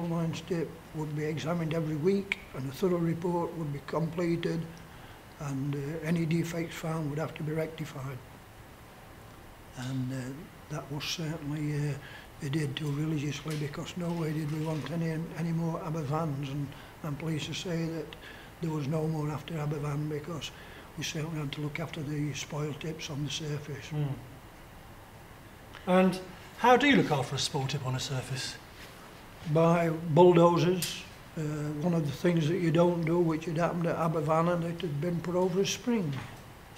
mines tip would be examined every week and a thorough report would be completed, and any defects found would have to be rectified. And that was certainly adhered to religiously, because no way did we want any more Aberfans, and I'm pleased to say that there was no more after Aberfan, because we certainly had to look after the spoil tips on the surface. And how do you look after a spoil tip on a surface? By bulldozers. One of the things that you don't do, which had happened at Aberfan, and it had been put over a spring.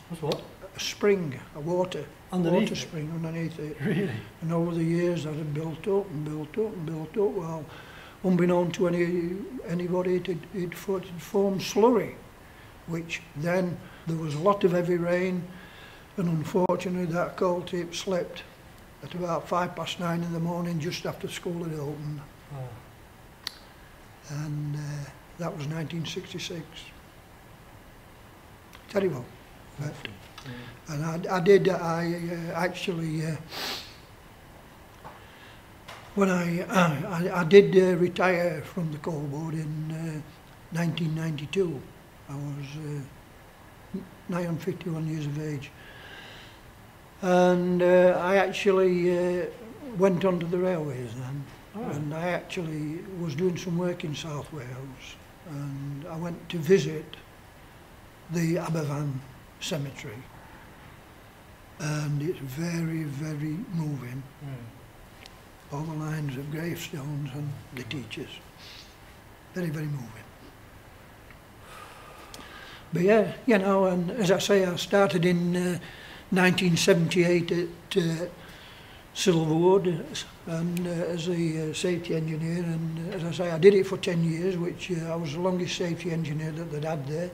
What's what? A spring, a water spring underneath it. Really? And over the years that had built up and built up and built up. Well, unbeknown to anybody, it formed slurry, which then there was a lot of heavy rain, and unfortunately that coal tip slipped at about 9:05 in the morning, just after school had opened. And that was 1966. Terrible. But, and I actually, when I did retire from the coal board in 1992. I was nigh on 51 years of age. And I actually went onto the railways then. And I actually was doing some work in South Wales, and I went to visit the Aberfan cemetery, and it's very, very moving. All the lines of gravestones and the teachers. Very, very moving. But yeah, you know, and as I say, I started in 1978 at Silverwood and as a safety engineer, and as I say, I did it for 10 years, which I was the longest safety engineer that they'd had there.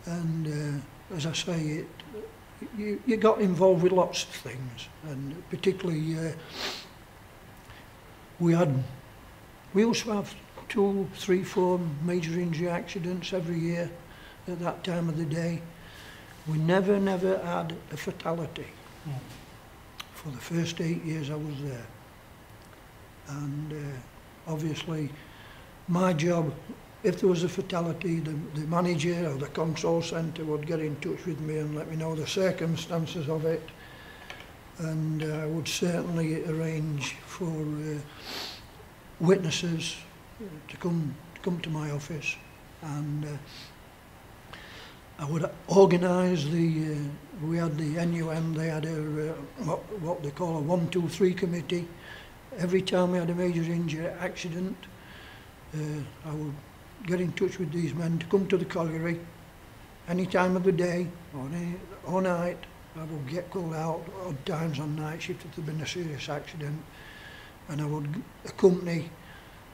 And as I say, you got involved with lots of things, and particularly we used to have 2, 3, 4 major injury accidents every year at that time of the day. We never had a fatality. For the first 8 years I was there. And obviously my job, if there was a fatality, the manager or the control centre would get in touch with me and let me know the circumstances of it. And I would certainly arrange for witnesses to come to my office, and I would organise we had the NUM, they had what they call a 1, 2, 3 committee. Every time we had a major injury accident, I would get in touch with these men to come to the colliery any time of the day or night. I would get called out odd times on night shift if there'd been a serious accident, and I would accompany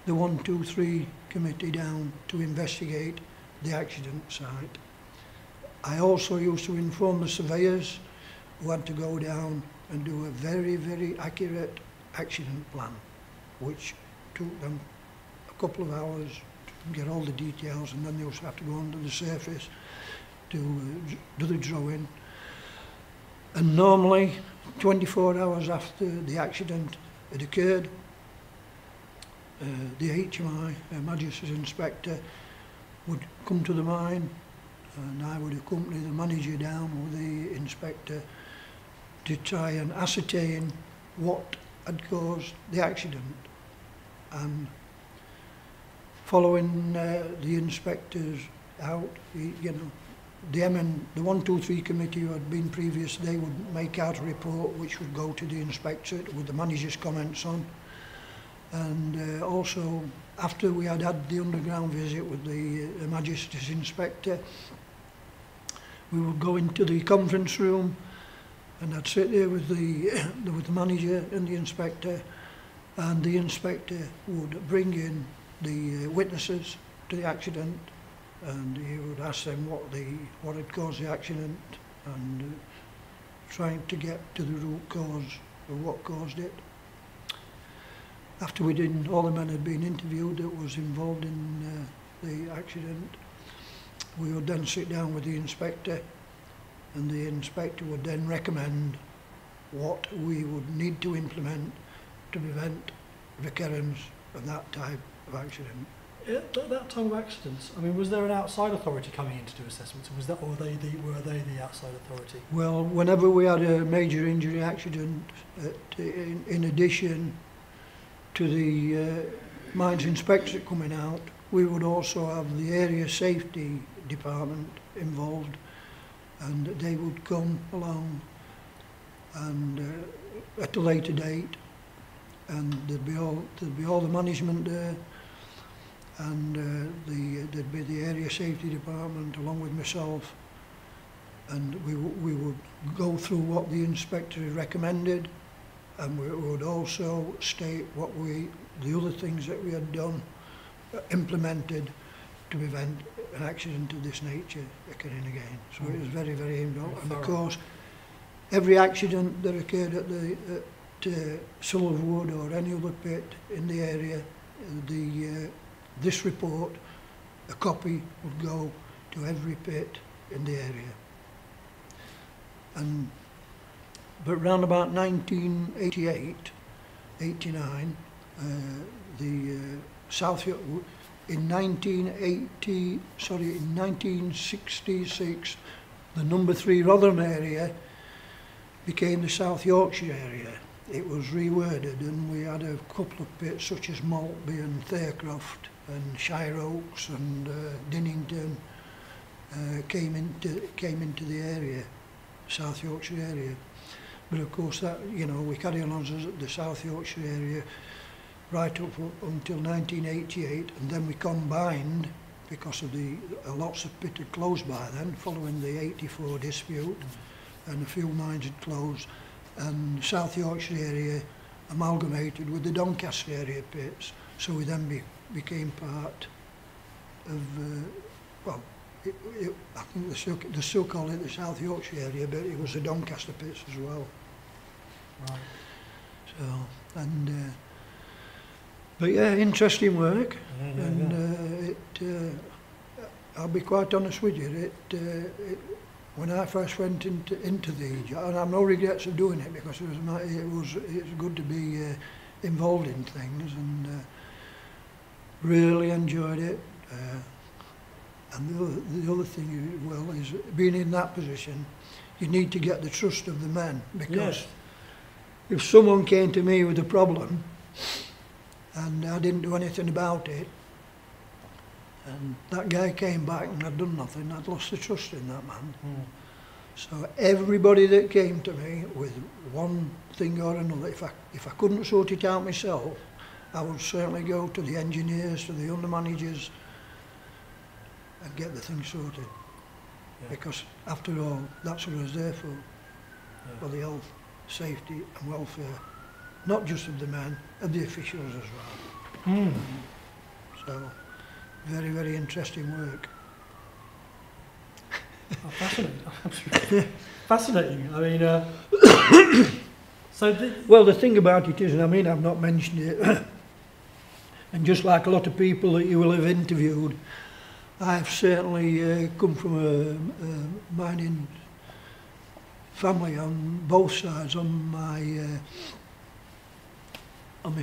the 1, 2, 3 committee down to investigate the accident site. I also used to inform the surveyors who had to go down and do a very, very accurate accident plan, which took them a couple of hours to get all the details, and then they also have to go onto the surface to do the drawing. And normally, 24 hours after the accident had occurred, the HMI, Magistrates Inspector, would come to the mine, and I would accompany the manager down with the inspector to try and ascertain what had caused the accident. And following the inspectors out, the 1, 2, 3 committee who had been previous, they would make out a report which would go to the inspector with the manager's comments on. And also, after we had had the underground visit with the Majesty's Inspector, we would go into the conference room, and I'd sit there with the manager and the inspector, and the inspector would bring in the witnesses to the accident, and he would ask them what had caused the accident, and trying to get to the root cause of what caused it. After all the men had been interviewed that was involved in the accident, we would then sit down with the inspector, and the inspector would then recommend what we would need to implement to prevent recurrence of that type of accident. At that time of accidents, I mean, was there an outside authority coming in to do assessments, or were they the outside authority? Well, whenever we had a major injury accident, in addition to the mines inspector coming out, we would also have the area safety department involved, and they would come along and at a later date, and there'd be all the management there, and there'd be the area safety department along with myself, and we would go through what the inspector had recommended, and we would also state what the other things that we had done, implemented to prevent an accident of this nature occurring again. So it was very, very involved. And of course, every accident that occurred at Silverwood or any other pit in the area, this report, a copy would go to every pit in the area. But round about 1988, 89, in 1966, the number 3 Rotherham area became the South Yorkshire area. It was reworded, and we had a couple of pits such as Maltby and Thaircroft and Shire Oaks and Dinnington came into the area, South Yorkshire area. But of course, that, you know, we carry on as the South Yorkshire area right up until 1988, and then we combined because of lots of pit had closed by then, following the 84 dispute, and a few mines had closed, and South Yorkshire area amalgamated with the Doncaster area pits, so we then became part of, well, I think they still call it the South Yorkshire area, but it was the Doncaster pits as well. Right. So, but yeah, interesting work, I'll be quite honest with you, when I first went into the job, and I have no regrets of doing it because it was good to be involved in things, and really enjoyed it. And the other thing, well, is being in that position, you need to get the trust of the men, because if someone came to me with a problem and I didn't do anything about it, and that guy came back and I'd done nothing, I'd lost the trust in that man. So everybody that came to me with one thing or another, if I couldn't sort it out myself, I would certainly go to the engineers, to the under managers, and get the thing sorted. Because after all, that's what I was there for the health, safety and welfare, not just of the men, of the officials as well. So, very, very interesting work. Oh, fascinating. Fascinating. I mean, well, the thing about it is, and I mean, I've not mentioned it, and just like a lot of people that you will have interviewed, I've certainly come from a mining family on both sides, on my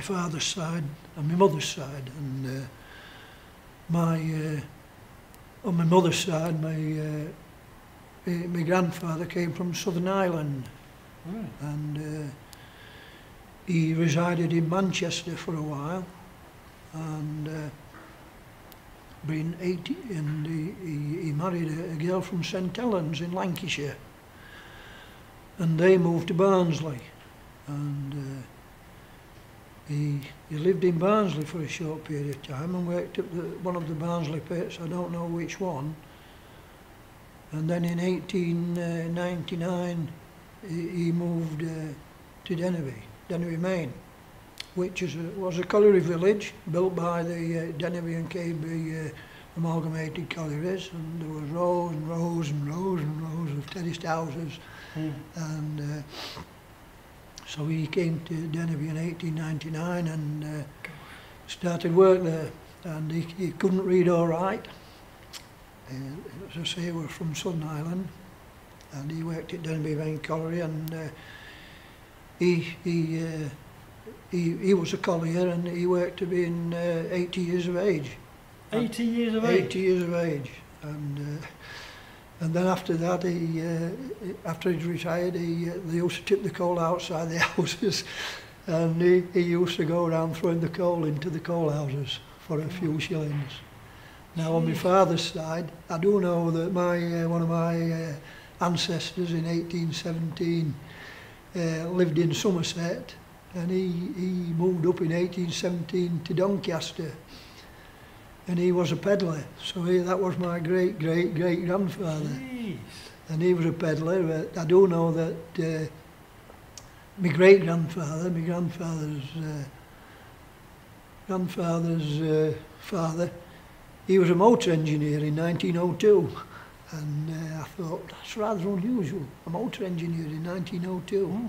father's side and my mother's side, and on my mother's side, my grandfather came from Southern Ireland, and he resided in Manchester for a while, and being 80, and he married a girl from St Helens in Lancashire, and they moved to Barnsley, and he lived in Barnsley for a short period of time and worked at one of the Barnsley pits, I don't know which one. And then in 1899 he moved to Dennery, Maine, which was a colliery village built by the Dennery and KB amalgamated collieries, and there was rows and rows and rows and rows of terraced houses. And so he came to Dennery in 1899 and started work there, and he couldn't read or write. As I say, he was from Southern Ireland, and he worked at Dennery Main Colliery, and he was a collier, and he worked to being 80 years of age. 80 years of age? 80 years of age. And then after that, after he'd retired, they used to tip the coal outside the houses, and he used to go around throwing the coal into the coal houses for a few shillings. Now, on my father's side, I do know that one of my ancestors in 1817 lived in Somerset, and he moved up in 1817 to Doncaster, and he was a pedlar. So that was my great-great-great-grandfather. Jeez. And he was a pedlar, but I do know that my great-grandfather, my grandfather's father, he was a motor engineer in 1902. And I thought, that's rather unusual, a motor engineer in 1902.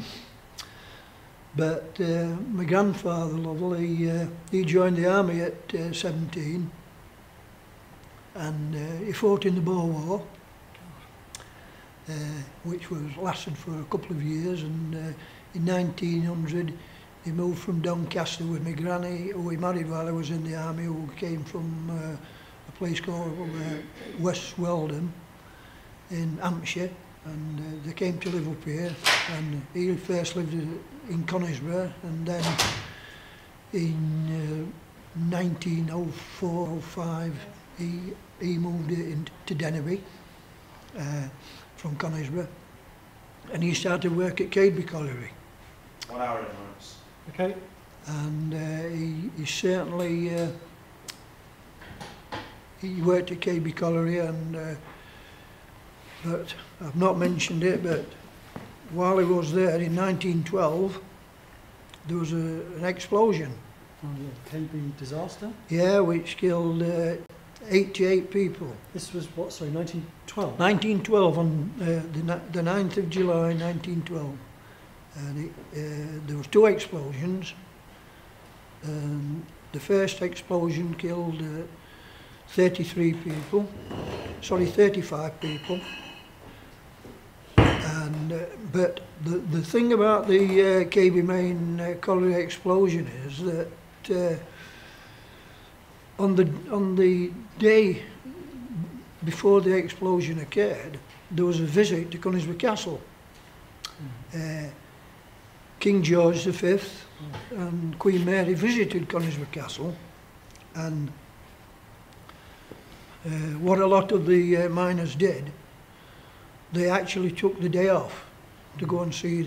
But my grandfather, Lovell, he joined the army at 17, and he fought in the Boer War, which lasted for a couple of years, and in 1900 he moved from Doncaster with my granny, who he married while I was in the army, who came from a place called West Weldon in Hampshire, and they came to live up here, and he first lived in Conisbrough, and then in 1904-05 he moved into Dennery from Conisbrough, and he started work at Cadeby Colliery. 1 hour in Laurence. Okay. And he certainly he worked at Cadeby Colliery, and but I've not mentioned it, but while he was there in 1912 there was an explosion. Oh, yeah. KB disaster? Yeah, which killed 88 people. This was what, sorry, 1912? 1912, on the 9th of July 1912. And there was 2 explosions. The first explosion killed 35 people. And but the thing about the KB Main colliery explosion is that on the day before the explosion occurred, there was a visit to Conisbrough Castle. King George V and Queen Mary visited Conisbrough Castle, and what a lot of the miners did, they actually took the day off to go and see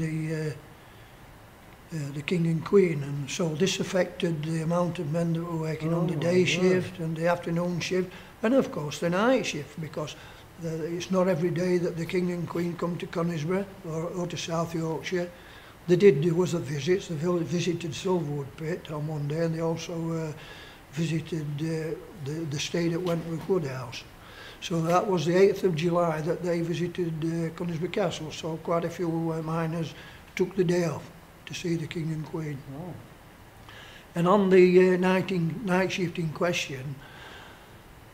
the King and Queen, and so this affected the amount of men that were working on the day shift and the afternoon shift, and of course the night shift, because it's not every day that the King and Queen come to Conisbrough or to South Yorkshire. They did do us a visit. They visited Silverwood Pit on one day, and they also visited the stay at Wentworth Woodhouse. So that was the 8th of July that they visited Conisbrough Castle, so quite a few miners took the day off to see the King and Queen. Oh. And on the night shift in question,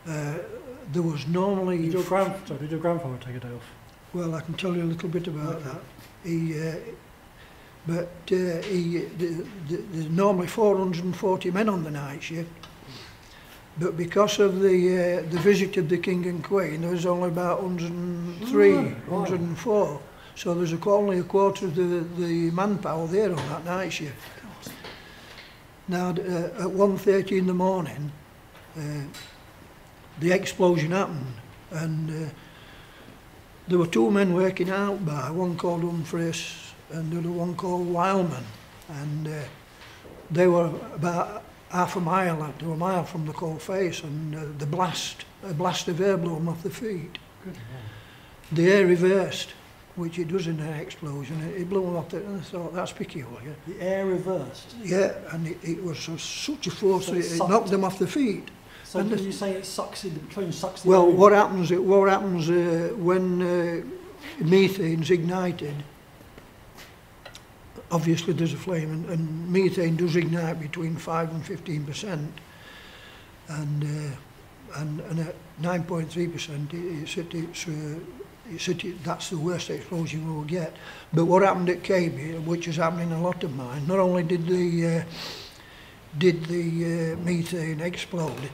there was normally... Did your grandfather take a day off? Well, I can tell you a little bit about that. There's normally 440 men on the night shift, but because of the visit of the King and Queen, there was only about 103, 104. So there's only a quarter of the manpower there on that night shift. Now, at 1:30 in the morning, the explosion happened, and there were 2 men working out by, one called Humphreys and the other one called Wildman. And they were about half a mile to a mile from the coal face, and a blast of air blew them off the feet. Good. The air reversed, which it does in an explosion. It blew them off, and I thought, that's peculiar. The air reversed. Yeah, and it was such a force So that it knocked them off the feet. So And are you saying it sucks in, the train sucks the Well, air in? what happens when methane's ignited? Obviously, there's a flame, and methane does ignite between 5 and 15%, and at 9.3%, that's the worst explosion we'll get. But what happened at KB, which is happening in a lot of mines, not only did the methane explode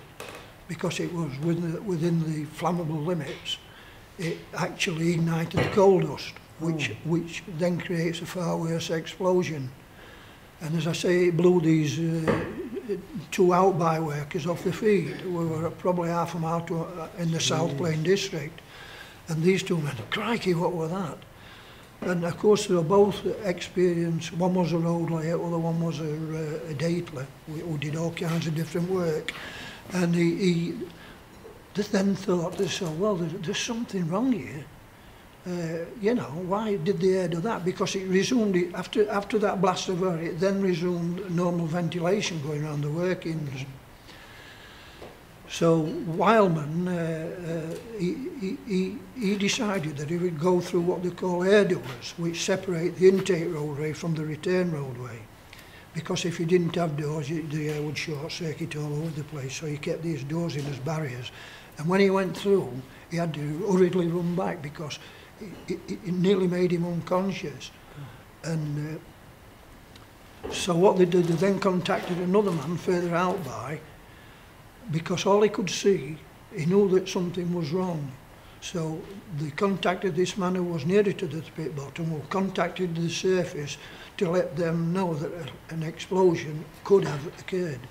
because it was within the flammable limits, it actually ignited the coal dust, which then creates a far worse explosion. And as I say, it blew these two out-by workers off the feet. We were probably half a mile in the South Plain district. And these two men, crikey, what were that? And of course they were both experienced. One was a road layer, the other one was a datler who did all kinds of different work. And he then thought, well, there's something wrong here. You know, why did the air do that? Because it resumed, after that blast of air, it then resumed normal ventilation going around the workings. So Wildman, he decided that he would go through what they call air doors, which separate the intake roadway from the return roadway. Because if you didn't have doors, the air would short circuit all over the place. So he kept these doors in as barriers. And when he went through, he had to hurriedly run back because it nearly made him unconscious. And so what they did, they then contacted another man further out by, because all he could see, he knew that something was wrong. So they contacted this man who was nearer to the pit bottom, who contacted the surface to let them know that an explosion could have occurred.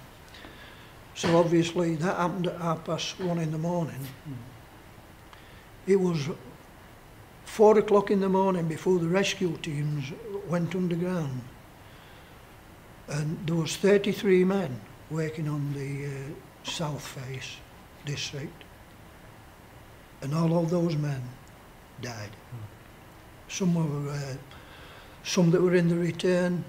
So obviously that happened at 1:30 in the morning. It was 4 o'clock in the morning before the rescue teams went underground. And there was 33 men working on the South Face district. And all of those men died. Some that were in the return,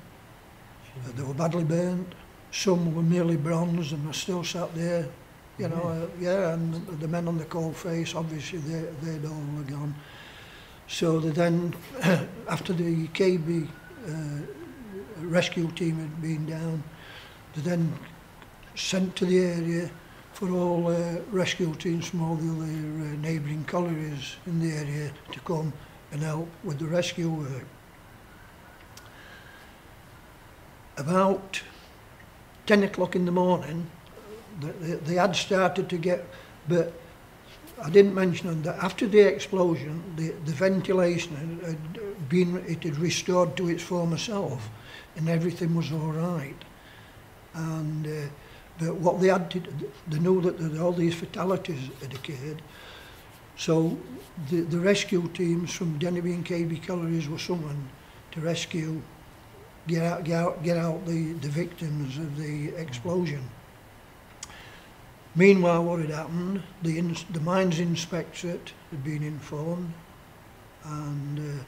they were badly burnt. Some were merely bronze and are still sat there. You know, and the men on the coal face, obviously they'd all gone. So they then, after the KB rescue team had been down, they then sent to the area for all rescue teams from all the other neighbouring collieries in the area to come and help with the rescue work. About 10 o'clock in the morning, they had started to get, but I didn't mention that after the explosion, the ventilation had restored to its former self, and everything was all right. And but what they had to, they knew that all these fatalities had occurred. So the rescue teams from Denby and KB collieries were summoned to rescue, get out the victims of the explosion. Meanwhile, what had happened, the mines inspectorate had been informed, and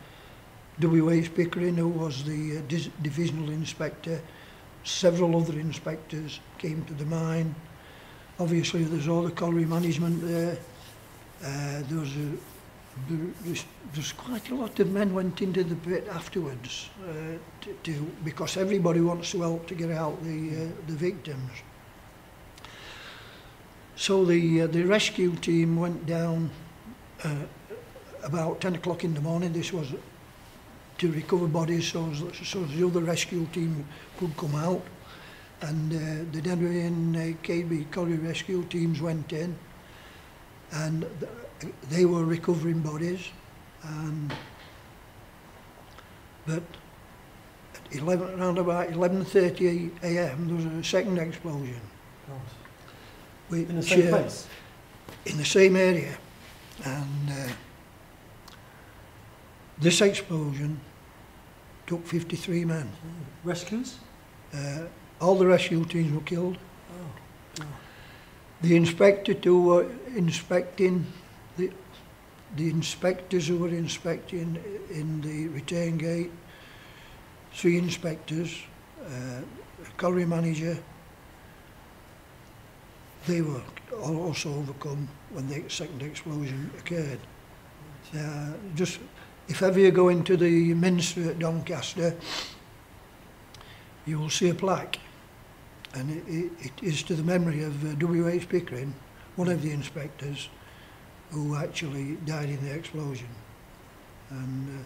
W.H. Pickering, who was the divisional inspector, several other inspectors came to the mine. Obviously, there's all the colliery management there. There's quite a lot of men went into the pit afterwards because everybody wants to help to get out the victims. So the rescue team went down about 10 o'clock in the morning. This was to recover bodies so the other rescue team could come out. And the Denby and KB colliery rescue teams went in, and they were recovering bodies. But at around about 11:30 a.m. there was a second explosion. In the same place? In the same area. And this explosion took 53 men. Rescues? All the rescue teams were killed. Oh. The inspector inspecting, the inspectors who were inspecting in the return gate, 3 inspectors, a colliery manager, they were also overcome when the second explosion occurred. Just if ever you go into the Minster at Doncaster, you will see a plaque, and it is to the memory of W.H. Pickering, one of the inspectors who actually died in the explosion. And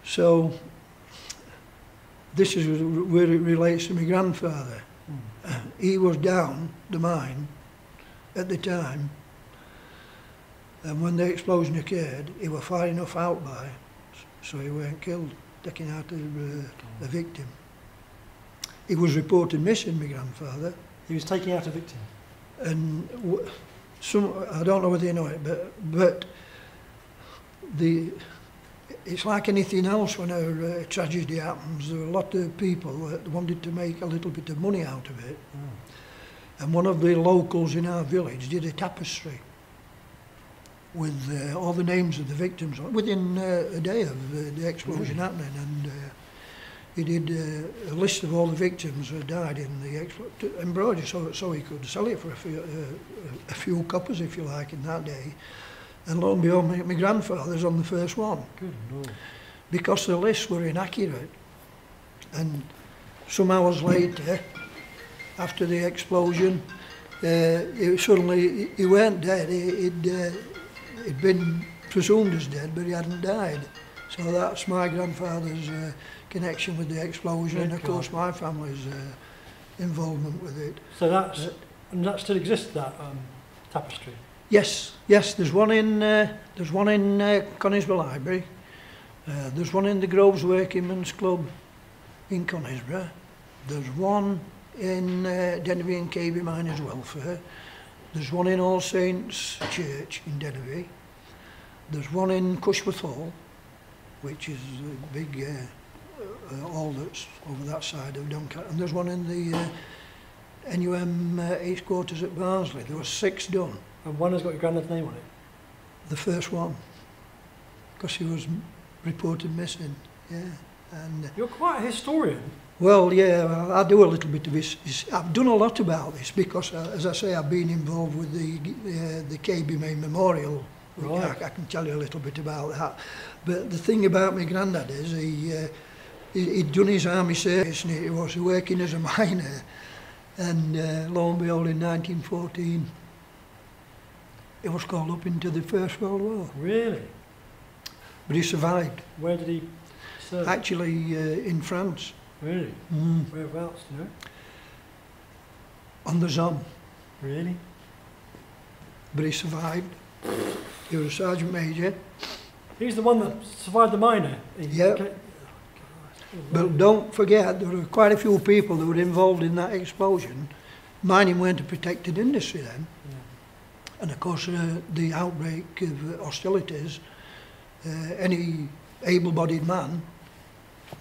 so this is where it relates to my grandfather. He was down the mine at the time, and when the explosion occurred, he was far enough out by, so he weren't killed, taking out a victim. He was reported missing, my grandfather. He was taking out a victim. And I don't know whether you know it, but it's like anything else when a tragedy happens. There are a lot of people that wanted to make a little bit of money out of it. And one of the locals in our village did a tapestry with all the names of the victims within a day of the explosion happening. And he did a list of all the victims who died in the embroidery, so he could sell it for a few coppers, if you like, in that day. And lo and behold, my grandfather's on the first one. Good Lord. Because the lists were inaccurate. And some hours later, after the explosion, he weren't dead. He'd been presumed as dead, but he hadn't died. So that's my grandfather's connection with the explosion, and of course my family's involvement with it. So and that still exists, that tapestry? Yes, there's one in Conisbrough Library. There's one in the Groves Workingmen's Club in Conisbrough. There's one in Dennery and KB Miners Welfare. There's one in All Saints Church in Dennery. There's one in Cushworth Hall, which is a big hall that's over that side of Doncaster. And there's one in the NUM East Quarters at Barnsley. There were 6 done. And one has got your granddad's name on it? The first one, because he was reported missing, yeah. And you're quite a historian. Well, yeah, I do a little bit of this. I've done a lot about this because, as I say, I've been involved with the KB Main Memorial. Right. I can tell you a little bit about that. But the thing about my granddad is he'd done his army service and he was working as a miner. And lo and behold, in 1914, he was called up into the First World War. Really? But he survived. Where did he serve? Actually, in France. Really? Whereabouts, do you know? On the Somme. Really? But he survived. He was a sergeant major. He's the one that survived the miner? Yeah. Okay. But don't forget, there were quite a few people that were involved in that explosion. Mining weren't a protected industry then. Yeah. And of course, the outbreak of hostilities, any able-bodied man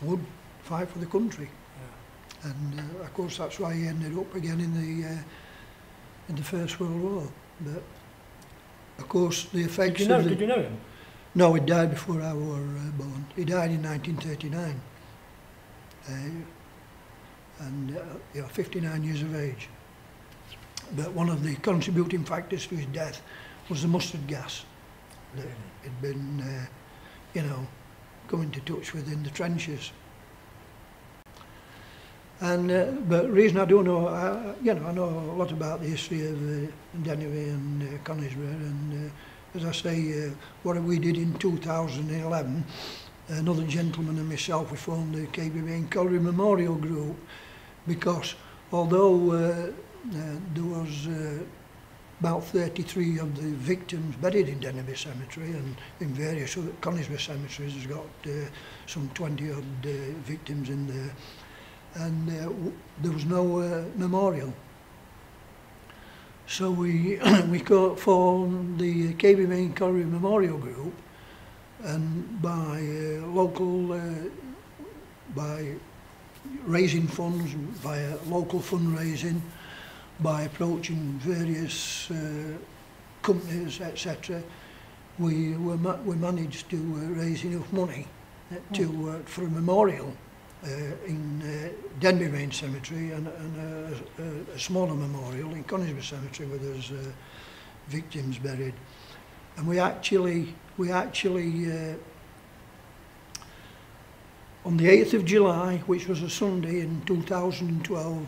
would fight for the country. Yeah. And of course, that's why he ended up again in the First World War. But of course, the effects did you know him? No, he died before I was born. He died in 1939. And 59 years of age. But one of the contributing factors to his death was the mustard gas that had been, come into touch with in the trenches. And but the reason I do know, I know a lot about the history of Dennery and Conisbrough, and as I say, what we did in 2011, another gentleman and myself, we formed the KBB Colliery Memorial Group, because although there was about 33 of the victims buried in Dennery Cemetery, and in various other Conisbrough cemeteries has got some 20 odd victims in there, and there was no memorial. So we formed the KBB Colliery Memorial Group, and by local, by raising funds via local fundraising, by approaching various companies, etc. We managed to raise enough money for a memorial in Denby Main Cemetery and a smaller memorial in Conisbee Cemetery where there's victims buried. And we actually on the 8th of July, which was a Sunday in 2012,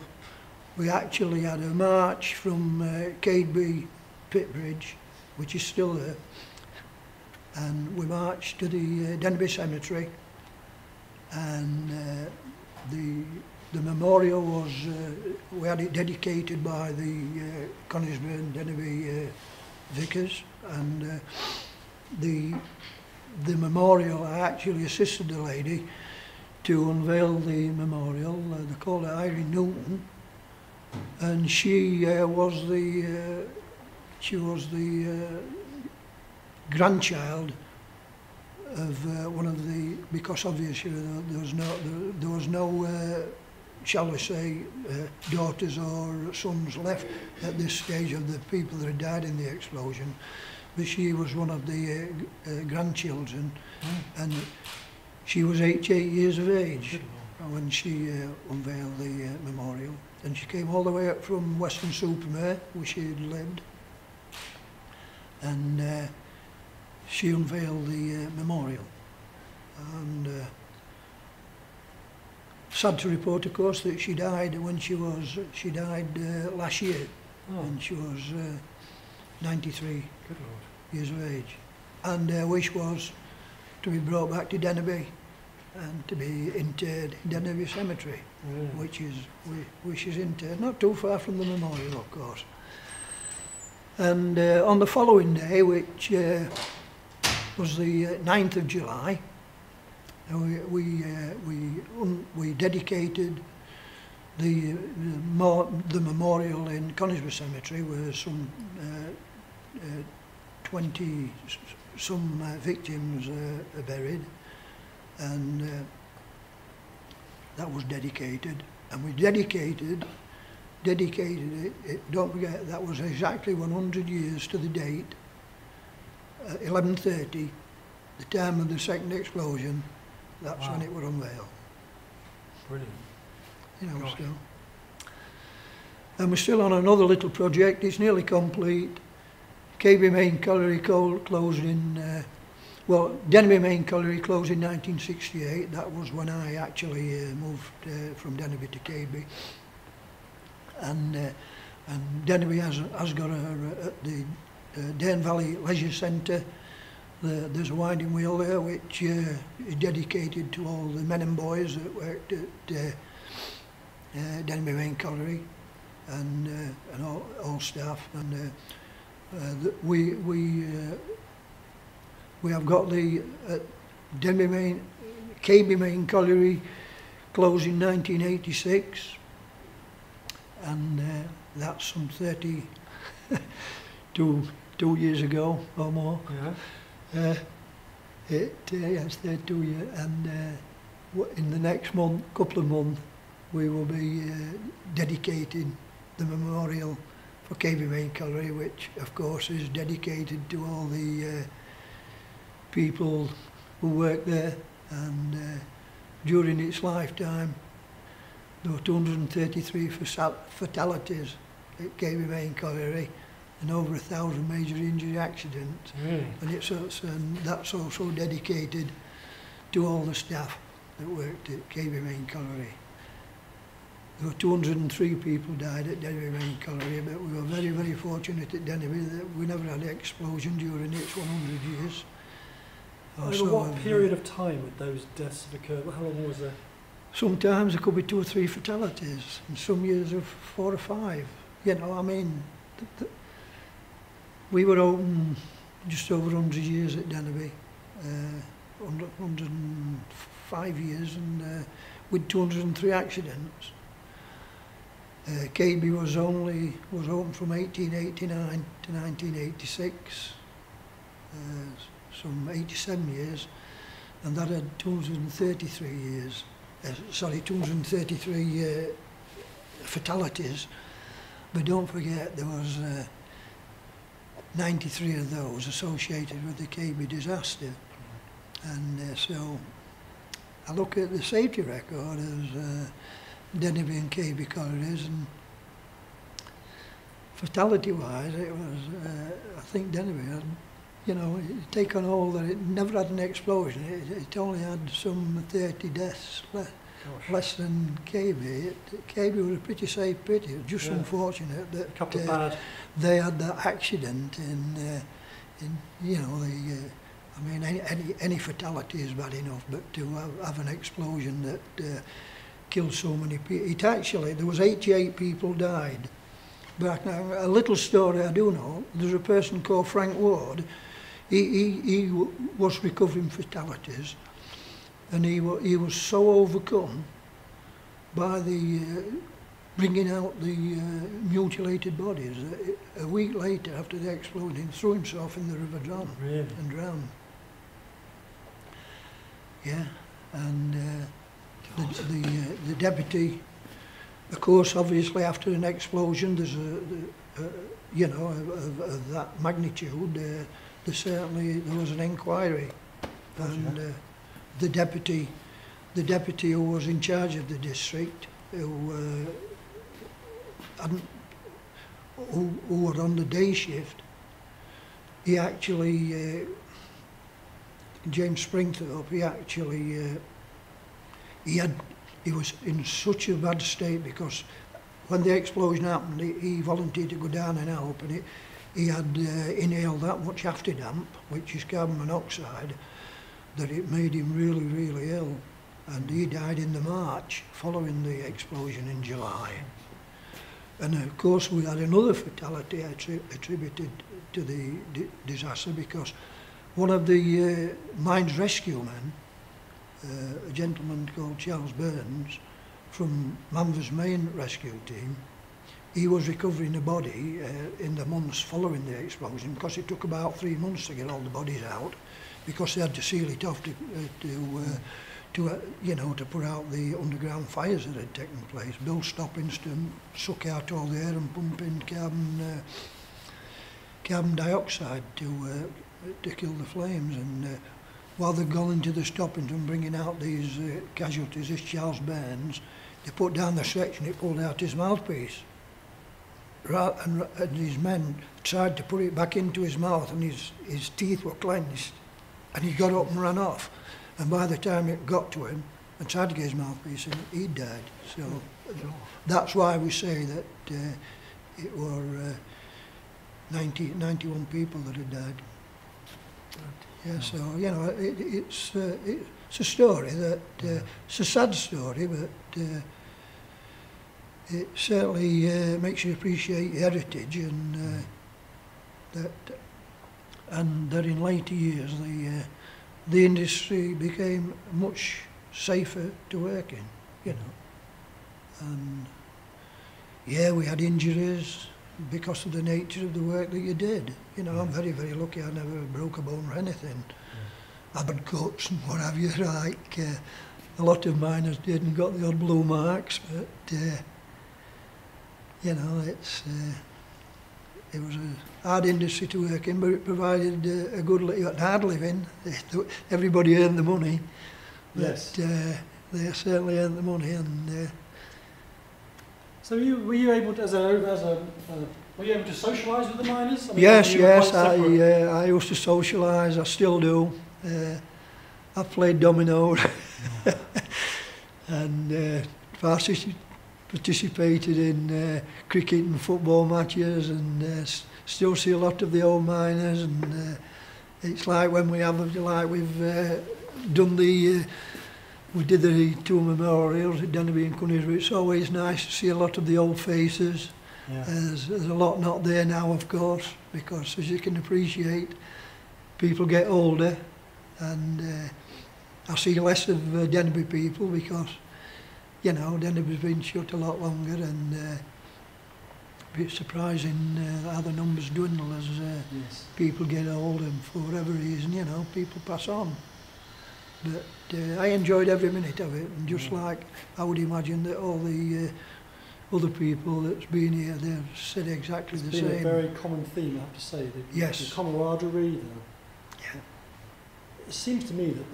we actually had a march from Cadeby Pit Bridge, which is still there, and we marched to the Denby Cemetery, and the memorial was, we had it dedicated by the Conisbee and Denby vicars, and the memorial, I actually assisted the lady to unveil the memorial. They called her Irene Newton, and she was the grandchild of one of the, because obviously there was no shall we say daughters or sons left at this stage of the people that had died in the explosion, but she was one of the grandchildren, and she was 88 years of age when she unveiled the memorial. And she came all the way up from Weston-super-Mare, where she had lived, and she unveiled the memorial. And sad to report, of course, that she died last year, and she was 93 years of age. And her wish was to be brought back to Denby and to be interred in Denby Cemetery, which is interred not too far from the memorial, of course. And on the following day, which was the 9th of July, we dedicated the memorial in Conisbee Cemetery, where some 20 victims are buried, and that was dedicated, and we dedicated it. Don't forget, that was exactly 100 years to the date, 11:30, the time of the second explosion. That's when it was unveiled. Brilliant. You know, still. And we're still on another little project. It's nearly complete. Cadeby Main Colliery closed in, Denby Main Colliery closed in 1968. That was when I actually moved from Denby to Cadeby. And Denby has got the Dane Valley Leisure Centre. There's a winding wheel there which is dedicated to all the men and boys that worked at Denby Main Colliery, and all staff. And we have got the Cadeby Main Colliery closed in 1986, and that's some 32 years ago or more. Yeah. Yes, 32 years, and in the next couple of months, we will be dedicating the memorial for Cadeby Main Colliery, which of course is dedicated to all the people who work there, and during its lifetime there were 233 fatalities at Cadeby Main Colliery and over 1,000 major injury accidents. Really? And that's also dedicated to all the staff that worked at Cadeby Main Colliery. There were 203 people died at Denby Main Colliery, but we were very, very fortunate at Denby that we never had an explosion during its 100 years. Over what period of time would those deaths have occurred? How long was there? Sometimes there could be 2 or 3 fatalities, and some years of 4 or 5. You know, I mean, we were open just over 100 years at Denby, 105 years, and with 203 accidents. Cadeby was open from 1889 to 1986, some 87 years, and that had 233 years. sorry, 233 fatalities, but don't forget there was 93 of those associated with the KB disaster. And so I look at the safety record as Denby and KB corridors, and fatality-wise, it was, I think Denby had, you know, take on all that, it never had an explosion, it only had some 30 deaths, less than KB. KB was a pretty safe pit. It was just unfortunate that they had that accident in you know, I mean, any fatality is bad enough, but to have an explosion that killed so many people. There was 88 people died. But a little story I do know, there's a person called Frank Ward. He was recovering fatalities, and he was so overcome by the bringing out the mutilated bodies that a week later, after the explosion, he threw himself in the river and drowned. Yeah, and the deputy, of course, obviously after an explosion, there's you know, of that magnitude, there was an inquiry, and the deputy who was in charge of the district, who were on the day shift, he actually, James Springthorpe, he was in such a bad state because when the explosion happened, he volunteered to go down and help, and he had inhaled that much afterdamp, which is carbon monoxide, that it made him really, really ill. And he died in the March following the explosion in July. And of course we had another fatality attributed to the disaster because one of the mines rescue men, a gentleman called Charles Burns from Manvers main rescue team, he was recovering a body in the months following the explosion, because it took about 3 months to get all the bodies out, because they had to seal it off to you know, to put out the underground fires that had taken place, build stoppings to suck out all the air and pump in carbon dioxide to kill the flames. And while they've gone into the stoppings and bringing out these casualties, this Charles Burns, they put down the stretch and it pulled out his mouthpiece. And his men tried to put it back into his mouth, and his teeth were clenched, and he got up and ran off. And by the time it got to him and tried to get his mouthpiece in, he died. So that's why we say that it were 91 people that had died. Yeah, so, you know, it's a story that, it's a sad story, but it certainly makes you appreciate heritage, and that in later years the industry became much safer to work in, you know. And yeah, we had injuries because of the nature of the work that you did. You know, I'm very, very lucky I never broke a bone or anything. I've had cuts and what have you, like a lot of miners did and got the odd blue marks, but you know, it was a hard industry to work in, but it provided a hard living. Everybody earned the money. Yes. But, they certainly earned the money, and. So were you able to, were you able to socialise with the miners? I mean, yes. I used to socialise. I still do. I've played domino, and participated in cricket and football matches, and still see a lot of the old miners. And it's like when we've done we did the two memorials at Denby and Cunningham. It's always nice to see a lot of the old faces. Yeah. There's a lot not there now, of course, because as you can appreciate, people get older, and I see less of Denby people because, you know, Denby's been shut a lot longer, and it's surprising how the numbers dwindle as people get older, and for whatever reason, you know, people pass on. But I enjoyed every minute of it, and just like I would imagine that all the other people that's been here, they've said exactly the same. It's been a very common theme, I have to say. The camaraderie. It seems to me that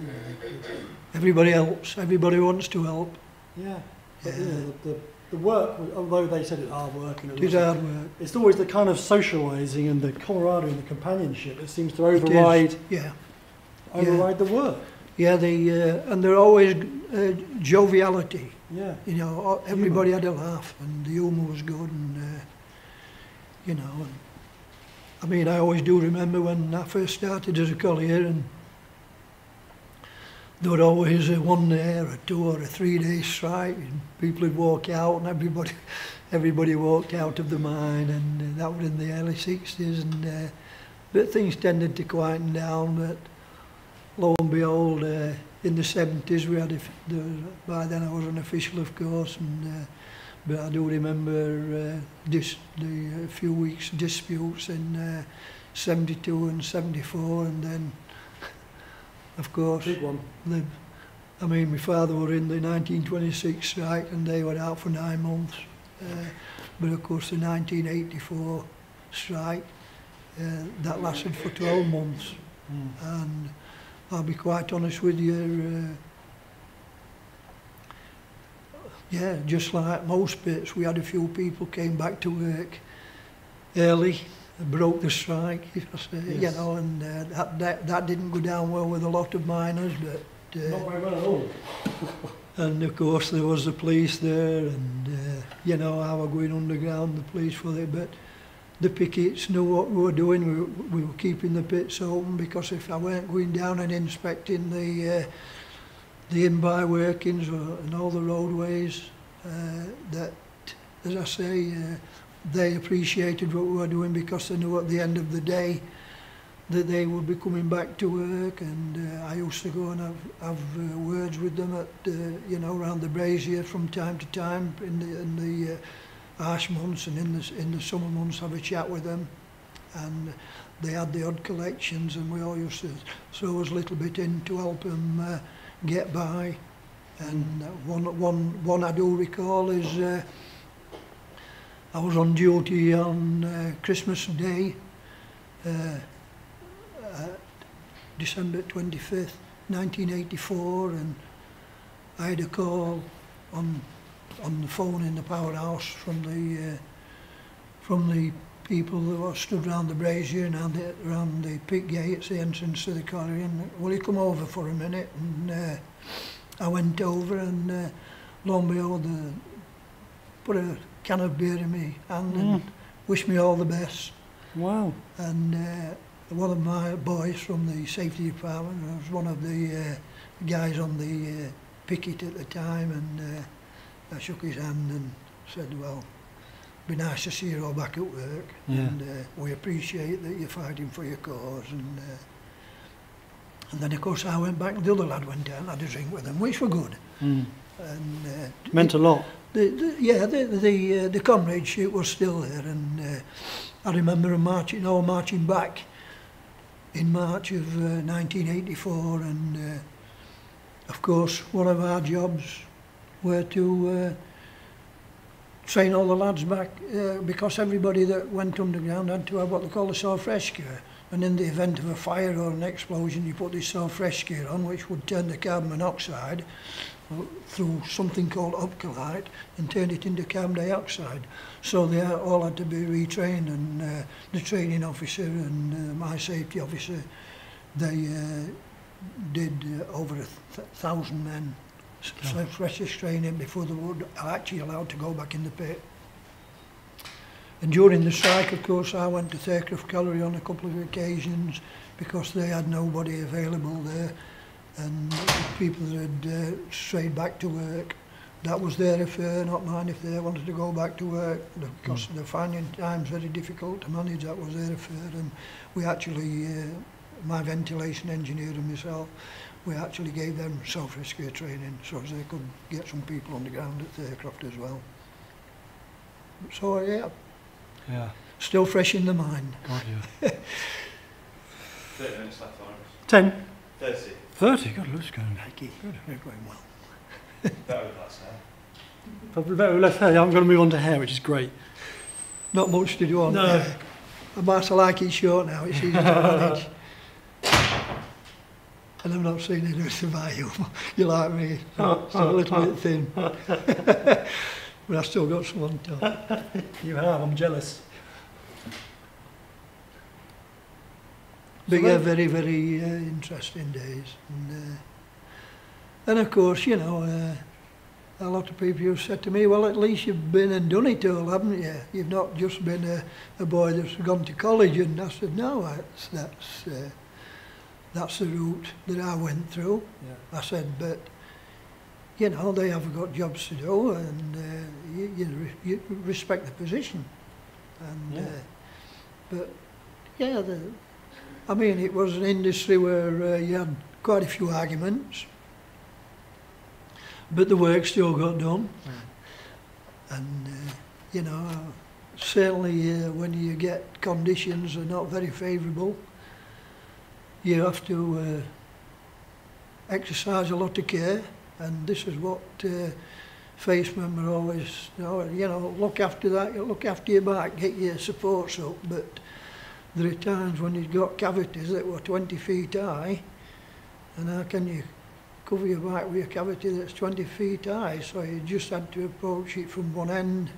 everybody helps. Everybody wants to help. Yeah. But the work, although they said it's hard work, and it is hard work. It's always the kind of socialising and the camaraderie and the companionship that seems to override. Override the work. Yeah, and they're always joviality. Yeah. You know, everybody had a laugh, and the humour was good, and you know. And, I mean, I always do remember when I first started as a collier, and there would always a 1 day or a 2 or a 3 day strike, and people would walk out, and everybody walked out of the mine, and that was in the early 60s, and but things tended to quieten down. But lo and behold, in the 70s we had by then I was an official, of course, and but I do remember the few weeks disputes in 72 and 74, and then of course big one. I mean, my father were in the 1926 strike, and they were out for 9 months, but of course the 1984 strike that lasted for 12 months. And I'll be quite honest with you, yeah, just like most bits, we had a few people came back to work early, broke the strike, if I say, you know, and that didn't go down well with a lot of miners, but not very well at all. and of course there was the police there, and you know, I was going underground, the police for it, but the pickets knew what we were doing. We were keeping the pits open, because if I weren't going down and inspecting the in-by workings and all the roadways, that, as I say, they appreciated what we were doing, because they knew at the end of the day that they would be coming back to work. And I used to go and have words with them at, you know, around the brazier from time to time in the harsh months, and in the summer months have a chat with them. And they had the odd collections, and we all used to throw us a little bit in to help them get by. And one I do recall is I was on duty on Christmas Day, December 25th, 1984, and I had a call on the phone in the powerhouse from the people that were stood around the brazier and around the pit gates, the entrance to the colliery, and will you come over for a minute? And I went over, and lo and behold, put a can of beer in me hand and wished me all the best. Wow. And one of my boys from the safety department was one of the guys on the picket at the time, and I shook his hand and said, well, it'd be nice to see you all back at work, and we appreciate that you're fighting for your cause. And then of course I went back, and the other lad went down and had a drink with them, which were good. And meant a lot. The comradeship was still there, and I remember them marching back in March of 1984, and of course one of our jobs were to train all the lads back, because everybody that went underground had to have what they call a self-fresh gear, and in the event of a fire or an explosion you put this self-fresh gear on, which would turn the carbon monoxide through something called upcolite and turn it into carbon dioxide. So they all had to be retrained, and the training officer and my safety officer, they did over 1,000 men self-fresh training before they were actually allowed to go back in the pit. And during the strike, of course, I went to Thurcroft Colliery on a couple of occasions, because they had nobody available there, and people that had strayed back to work, that was their affair, not mine. If they wanted to go back to work, because they're finding times very difficult to manage, that was their affair. And we actually, my ventilation engineer and myself, we actually gave them self-rescue training so as they could get some people on the ground at Thurcroft as well. So yeah, still fresh in the mind. God, yeah. 30 minutes left, Laurence. 10. 30. 30? God, looks going Hecky. good. They're going well. Better with less hair. Probably better with less hair. I'm going to move on to hair, which is great. Not much to do on No. there. I might like it short now, it's easy to manage. And I'm not saying anything about you. You like me, still a little bit thin. But I've still got some on top. You have, I'm jealous. But yeah, very, very interesting days. And of course, you know, a lot of people have said to me, well, at least you've been and done it all, haven't you? You've not just been a boy that's gone to college. And I said, no, that's the route that I went through. Yeah. I said, but, you know, they have got jobs to do, and you respect the position. And, Yeah. but, yeah, I mean, it was an industry where you had quite a few arguments, but the work still got done. And, you know, certainly when you get conditions that are not very favourable, you have to exercise a lot of care, and this is what facemen were always, you know, look after that, look after your back, get your supports up, but there are times when you've got cavities that were 20 feet high, and how can you cover your back with a cavity that's 20 feet high? So you just had to approach it from one end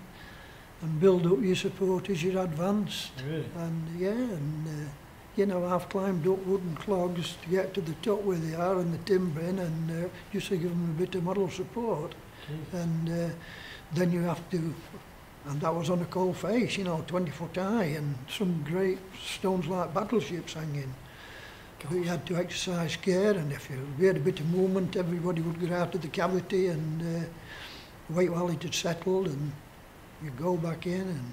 and build up your support as you advanced. Really? And yeah, and you know, I've climbed up wooden clogs to get to the top where they are and the timbering, and just to give them a bit of model support. Jeez. And then you have to, and that was on a coal face, you know, 20 foot high, and some great stones like battleships hanging. But you had to exercise care, and if you had a bit of movement, everybody would get out of the cavity and wait while it had settled, and you go back in, and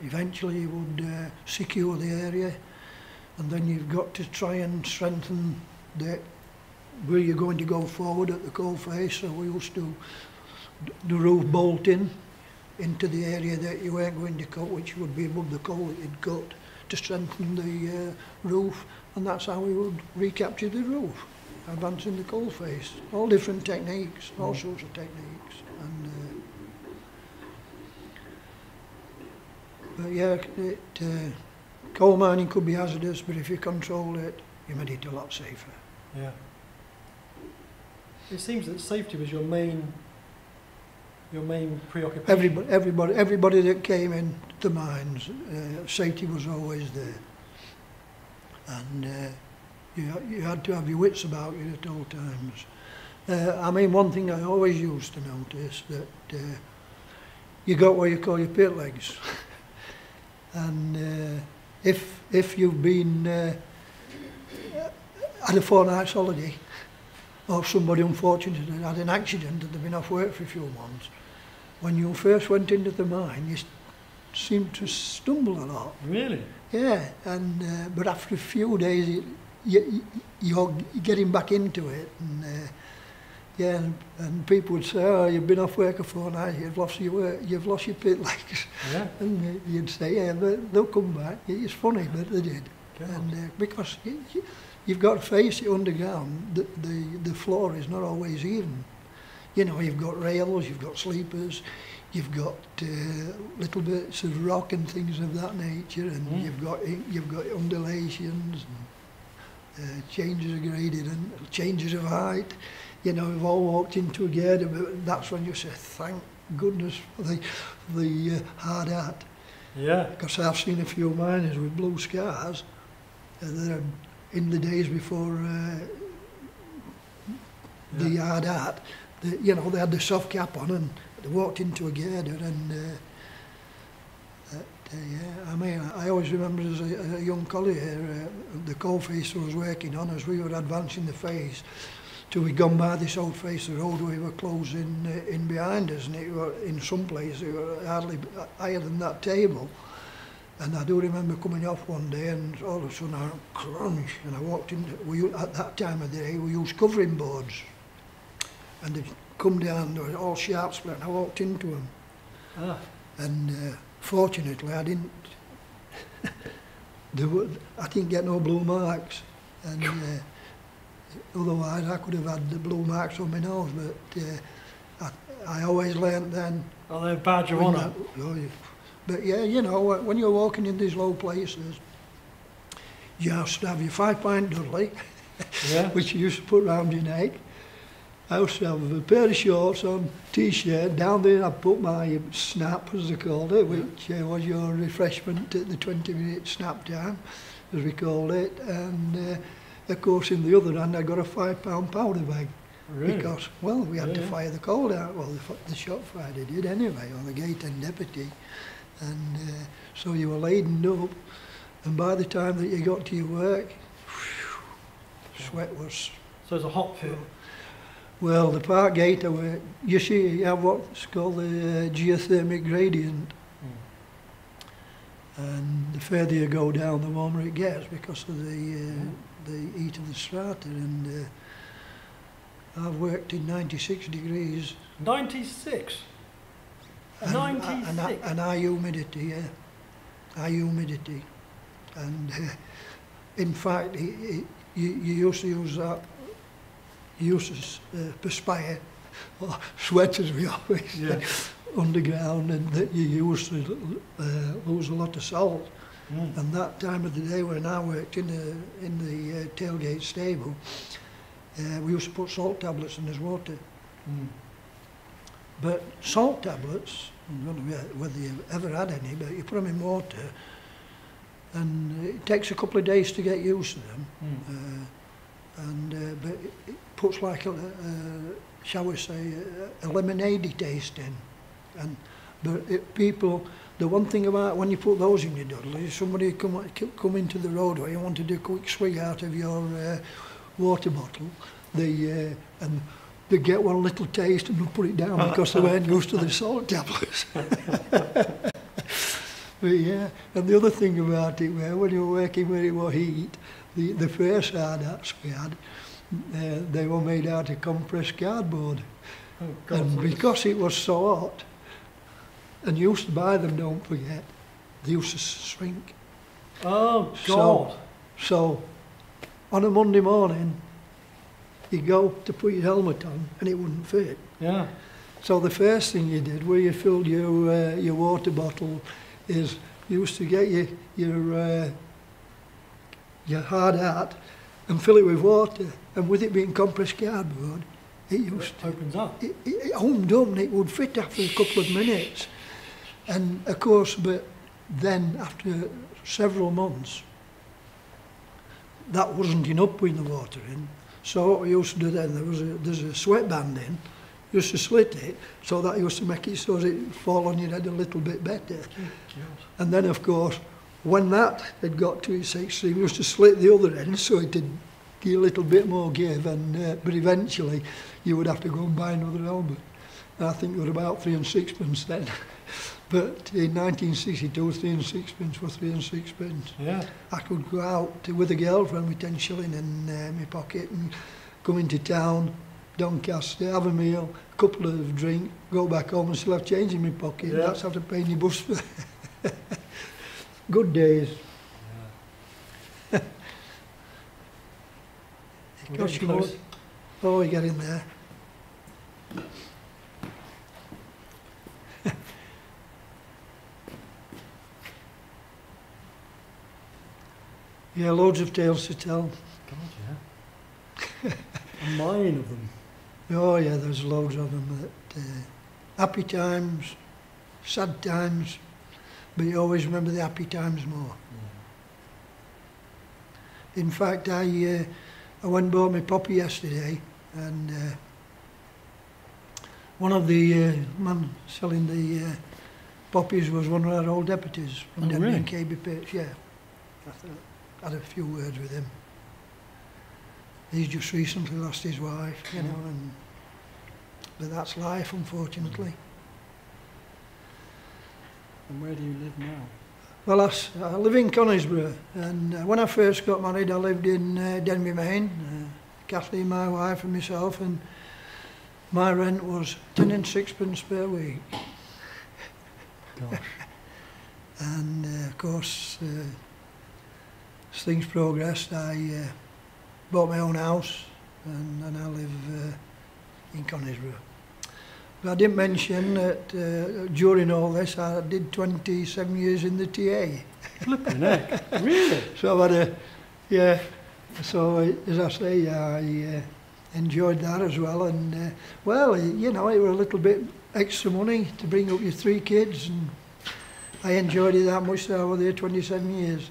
eventually you would secure the area, and then you've got to try and strengthen where you're going to go forward at the coal face. So we used to the roof bolting into the area that you weren't going to cut, which would be above the coal that you'd cut, to strengthen the roof, and that's how we would recapture the roof, advancing the coal face. All different techniques, all sorts of techniques. And but yeah, coal mining could be hazardous, but if you control it, you made it a lot safer. Yeah. It seems that safety was your main preoccupation. Everybody that came in the mines, safety was always there, and you had to have your wits about you at all times. I mean, one thing I always used to notice, that you got what you call your pit legs, and if you've been had a fortnight's holiday, or somebody unfortunate had an accident and they've been off work for a few months, when you first went into the mine, you seemed to stumble a lot. Really? Yeah, and but after a few days, you're getting back into it, and yeah, and people would say, "Oh, you've been off work a fortnight, you've lost your work, you've lost your pit legs." Yeah. And you'd say, "Yeah, but they'll come back." It's funny, but they did. God. And because you've got to face it underground, the floor is not always even. You know, you've got rails, you've got sleepers, you've got little bits of rock and things of that nature, and you've got undulations, and changes of gradient and changes of height. You know, we've all walked into a girder, but that's when you say, thank goodness for the hard hat. Yeah. Because I've seen a few miners with blue scars that in the days before the hard hat, you know, they had the soft cap on and they walked into a girder, and yeah, I mean, I always remember as a young collier, the coal face I was working on, as we were advancing the face, till we'd gone by this old face of the road, we were closing in behind us, and it were, in some places it were hardly higher than that table. And I do remember coming off one day, and all of a sudden I heard crunch, and I walked in. At that time of the day, we used covering boards, and they'd come down, they were all sharp split, and I walked into them. Ah. And fortunately, I didn't. I didn't get no blue marks, and Otherwise, I could have had the blue marks on my nose, but I always learnt then. Oh, they're a badge of honour. But yeah, you know, when you're walking in these low places, you have to have your 5-pint Dudley, Yeah. which you used to put round your neck. I used to have a pair of shorts on, t-shirt. Down there I put my snap, as they called it, which was your refreshment at the 20-minute snap time, as we called it. And of course, in the other hand, I got a 5-pound powder bag. Really? Because, well, we had to fire the cold out. Well, the shot fighter did anyway, or the gate and deputy. And so you were laden up, and by the time that you got to your work, sweat was... So it's a hot pit. Well, the park gate, you see, you have what's called the geothermic gradient. And the further you go down, the warmer it gets because of the heat of the strata. And I've worked in 96 degrees. 96? And, 96? and high humidity, yeah. High humidity. And in fact, you used to use that, you used to perspire, or sweat as we always say, underground, and that you used to lose a lot of salt. And that time of the day when I worked in the tailgate stable, we used to put salt tablets in his water. But salt tablets, I don't know whether you've ever had any, but you put them in water, and it takes a couple of days to get used to them. But it puts like shall we say, a lemonade taste in. People, the one thing about when you put those in your Dudley, if somebody come into the roadway and wanted to do a quick swig out of your water bottle, they get one little taste and they'll put it down because they weren't used to the salt tablets. But yeah, and the other thing about it, when you were working where it was heat, the first hard hats we had, they were made out of compressed cardboard. Oh, God, and because it was so hot, and you used to buy them, don't forget, they used to shrink. Oh, God. So on a Monday morning, you go to put your helmet on and it wouldn't fit. Yeah. So the first thing you did, where you filled your water bottle, is you used to get your hard hat and fill it with water. And with it being compressed cardboard, it opens up. It opened up and it would fit after a couple of minutes. And of course, but then after several months, that wasn't enough putting the water in. So what we used to do then, there's a sweat band in, used to slit it, so that used to make it so that it fall on your head a little bit better. And then of course, when that had got to its extreme, we used to slit the other end so it would give a little bit more give, and but eventually you would have to go and buy another helmet. And I think it was about 3 and 6pence then. But in 1962, 3 and 6pence were 3 and 6pence. Yeah. I could go out with a girlfriend with 10 shilling in my pocket and come into town, Doncaster, have a meal, a couple of drinks, go back home and still have change in my pocket. Yeah. That's after paying your bus fare. Good days. Yeah. Gosh, oh, you get in there. Yeah, loads of tales to tell. God, yeah. A mine of them. Oh yeah, there's loads of them. Happy times, sad times, but you always remember the happy times more. Yeah. In fact, I went and bought my poppy yesterday, and one of the man selling the poppies was one of our old deputies from Denby and KB Pitch. Yeah, I had a few words with him. He's just recently lost his wife, you know, but that's life, unfortunately. And where do you live now? Well, I live in Conisborough, and when I first got married, I lived in Denby, Maine. Kathleen, my wife, and myself, and my rent was 10 and 6pence per week. Gosh. And of course, as things progressed, I bought my own house and I live in Conisbrough. But I didn't mention that during all this I did 27 years in the TA. Flipping heck. Really? So I had yeah, so as I say, I enjoyed that as well, and well, you know, it was a little bit extra money to bring up your 3 kids, and I enjoyed it that much that I was there 27 years.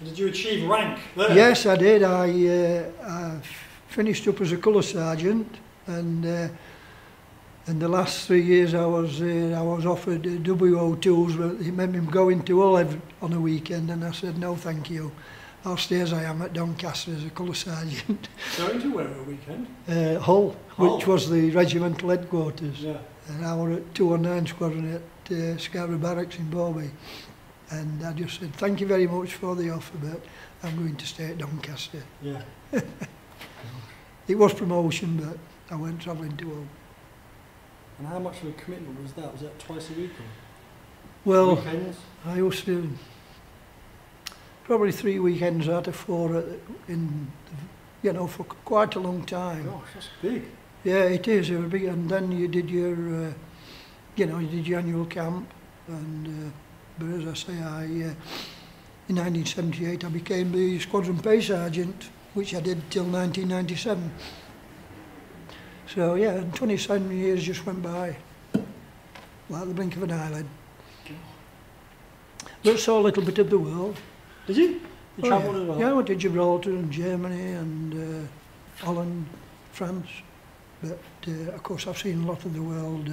Did you achieve rank there? Yes, I did. I finished up as a colour sergeant, and in the last 3 years I was offered WO2s, but it made me go into Hull on a weekend, and I said no thank you. I'll stay as I am at Doncaster as a colour sergeant. Going to where a weekend? Hull, Hull, which was the regimental headquarters. Yeah. And I was at 209 Squadron at Scarborough Barracks in Bowby. And I just said, thank you very much for the offer, but I'm going to stay at Doncaster. Yeah. It was promotion, but I went travelling to Hull. And how much of a commitment was that? Was that twice a week or Well, weekends? I used to probably 3 weekends out of 4 you know, for quite a long time. Gosh, that's big. Yeah, it is. It was big. And then you did your, you know, you did your annual camp. And but as I say, in 1978 I became the squadron pay sergeant, which I did till 1997. So yeah, and 27 years just went by, like the blink of an eyelid. But saw a little bit of the world. Did you? You travelled yeah. as well? Yeah, I went to Gibraltar and Germany and Holland, France. But of course I've seen a lot of the world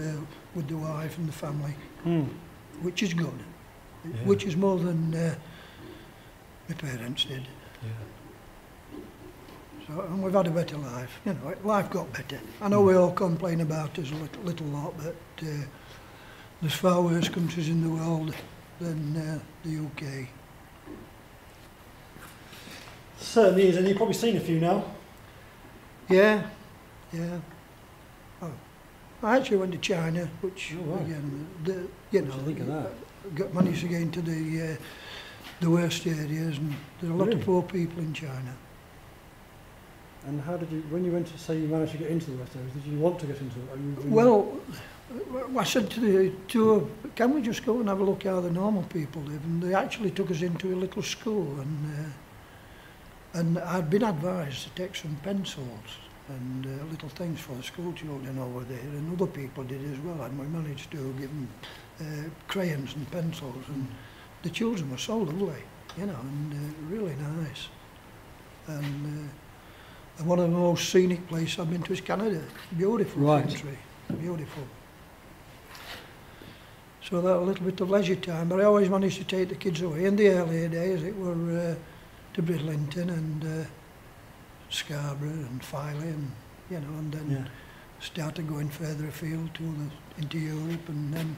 with the wife and the family, which is good. Yeah. Which is more than my parents did. Yeah. So, and we've had a better life. You know, life got better. I know we all complain about us a little lot, but there's far worse countries in the world than the UK. Certainly is, and you've probably seen a few now. Yeah, yeah. Oh, I actually went to China, which Oh, wow. again, What you do know, you think of that? managed to get into the worst areas, and there's a lot Really? of poor people in China. And how did you, when you went to say you managed to get into the West areas, did you want to get into it? Well, I said to the tour, can we just go and have a look how the normal people live? And they actually took us into a little school, and I'd been advised to take some pencils and little things for the school children over there, and other people did as well, and we managed to give them crayons and pencils, and the children were so lovely, you know, and really nice. And one of the most scenic places I've been to is Canada. Beautiful Right. country, beautiful. So that a little bit of leisure time, but I always managed to take the kids away. In the earlier days, it were to Bridlington and Scarborough and Filey, and you know, and then started going further afield into Europe, and then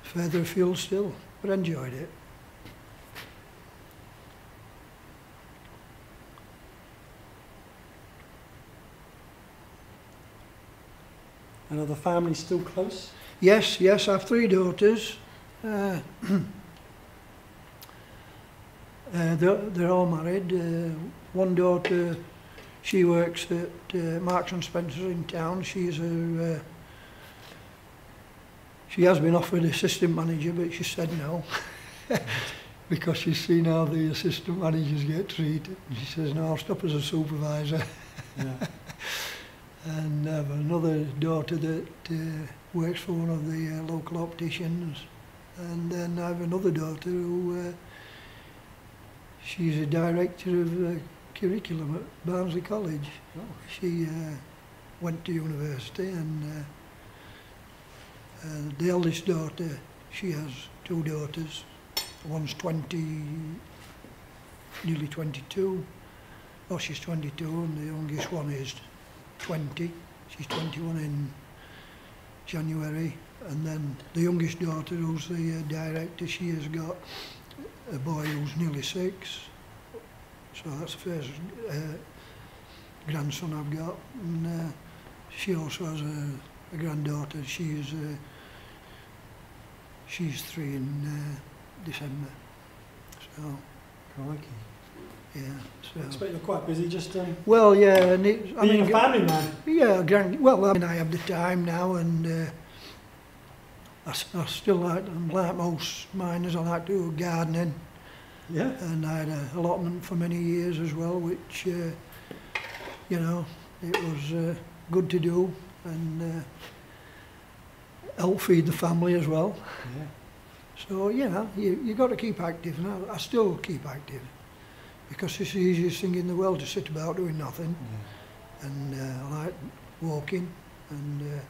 further afield still. But enjoyed it. And are the families still close? Yes, yes, I have 3 daughters. They're all married. One daughter, she works at Marks and Spencer's in town. She has been offered assistant manager, but she said no. Because she's seen how the assistant managers get treated. She says, no, I'll stop as a supervisor. Yeah. And I have another daughter that works for one of the local opticians. And then I have another daughter who, she's a director of curriculum at Barnsley College. Oh. She went to university, and the eldest daughter, she has 2 daughters. One's 20, nearly 22. Oh, she's 22, and the youngest one is 20. She's 21 in January. And then the youngest daughter, who's the director, she has got a boy who's nearly 6. So that's the first grandson I've got. And she also has a granddaughter. She's 3 in December. So. Crikey. Yeah. I So. expect you're quite busy just Well, yeah, and being a family man. Yeah, well, I mean, I have the time now, and I still I'm like most miners, I like to do gardening, Yeah. and I had a allotment for many years as well, which, you know, it was good to do, and help feed the family as well. Yeah. So, yeah, you got to keep active, and I still keep active, because it's the easiest thing in the world to sit about doing nothing. Yeah. And I like walking and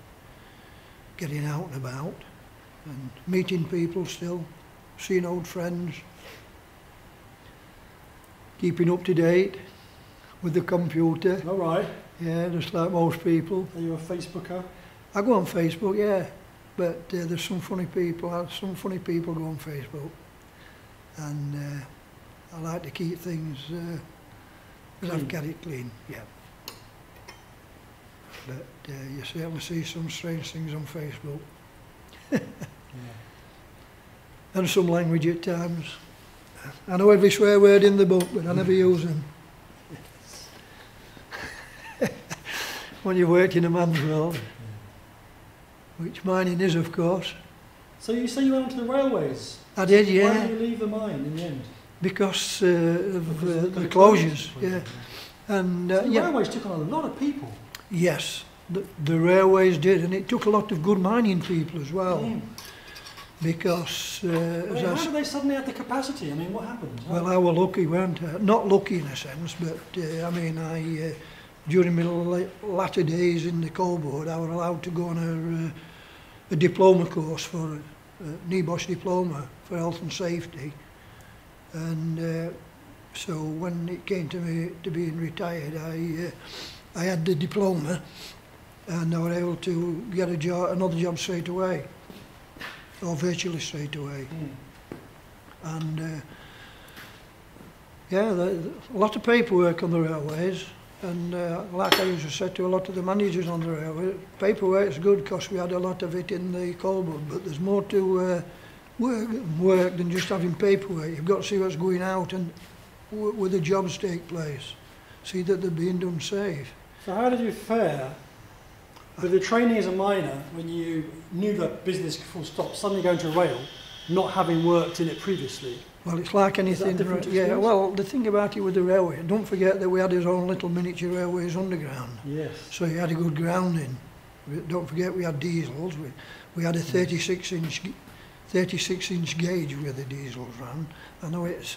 getting out and about and meeting people still, seeing old friends, keeping up to date with the computer. All right. Yeah, just like most people. Are you a Facebooker? I go on Facebook, yeah, but there's some funny people. Some funny people go on Facebook, and I like to keep things as I've got it clean. Yeah. But you certainly see some strange things on Facebook. Yeah. And some language at times. I know every swear word in the book, but I never use them. When you work in a man's world, which mining is, of course. So you say you went to the railways? I did, Why yeah, did you leave the mine in the end? because of Because the it closures, closed? yeah. And So the yeah, railways took on a lot of people. yes, the railways did, and it took a lot of good mining people as well, Mm. because Wait, how did they suddenly have the capacity? I mean, what happened? well, I was lucky, weren't I? Not lucky in a sense, but I mean, during my latter days in the coal board, I was allowed to go on a diploma course for a NEBOSH diploma for health and safety, and so when it came to me to being retired, I had the diploma, and I was able to get a job, another job straight away, or virtually straight away. Mm. And yeah, a lot of paperwork on the railways, and like I used to say to a lot of the managers on the railway, paperwork is good because we had a lot of it in the coal board, but there's more to work than just having paperwork. You've got to see what's going out and where the jobs take place, see that they're being done safe. So how did you fare with the training as a miner when you knew that business full stop, suddenly going to rail, not having worked in it previously? Well, it's like anything. different Yeah, experience? well, the thing about it with the railway, don't forget that we had our own little miniature railways underground. Yes. So you had a good grounding. Don't forget we had diesels. We had a 36-inch gauge where the diesels ran. I know it's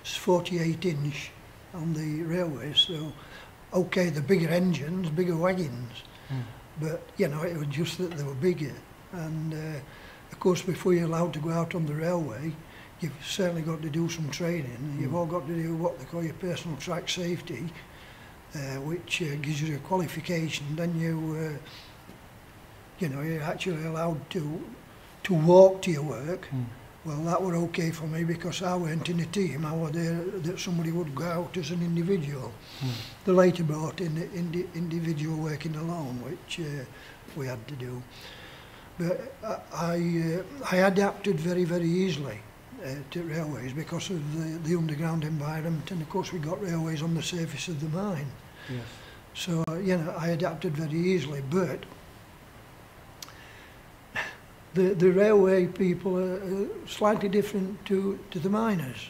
48-inch on the railways. So, okay, the bigger engines, bigger wagons, but you know it was just that they were bigger. And of course, before you're allowed to go out on the railway, you've certainly got to do some training. You've all got to do what they call your personal track safety, which gives you a qualification. Then you're actually allowed to walk to your work. Well, that were okay for me because I went in a team. I was there that somebody would go out as an individual. They later brought in the individual working alone, which we had to do. But I adapted very, very easily to railways because of the underground environment, and of course we got railways on the surface of the mine. Yes. So, I adapted very easily, but the railway people are slightly different to the miners,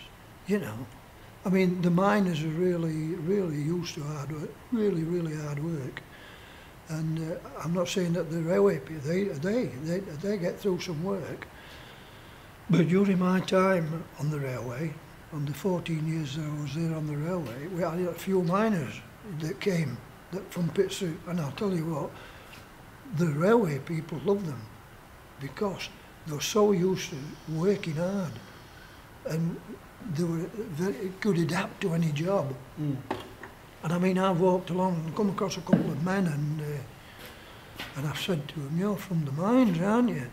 I mean, the miners are really, really used to hard work, really, really hard work. And I'm not saying that the railway people, they get through some work. But during my time on the railway, on the 14 years that I was there on the railway, we had a few miners that came from Pittsburgh, and I'll tell you what, the railway people loved them because they were so used to working hard, and they could adapt to any job. And I mean, I've walked along and come across a couple of men, and I've said to them, "You're from the mines, aren't you?"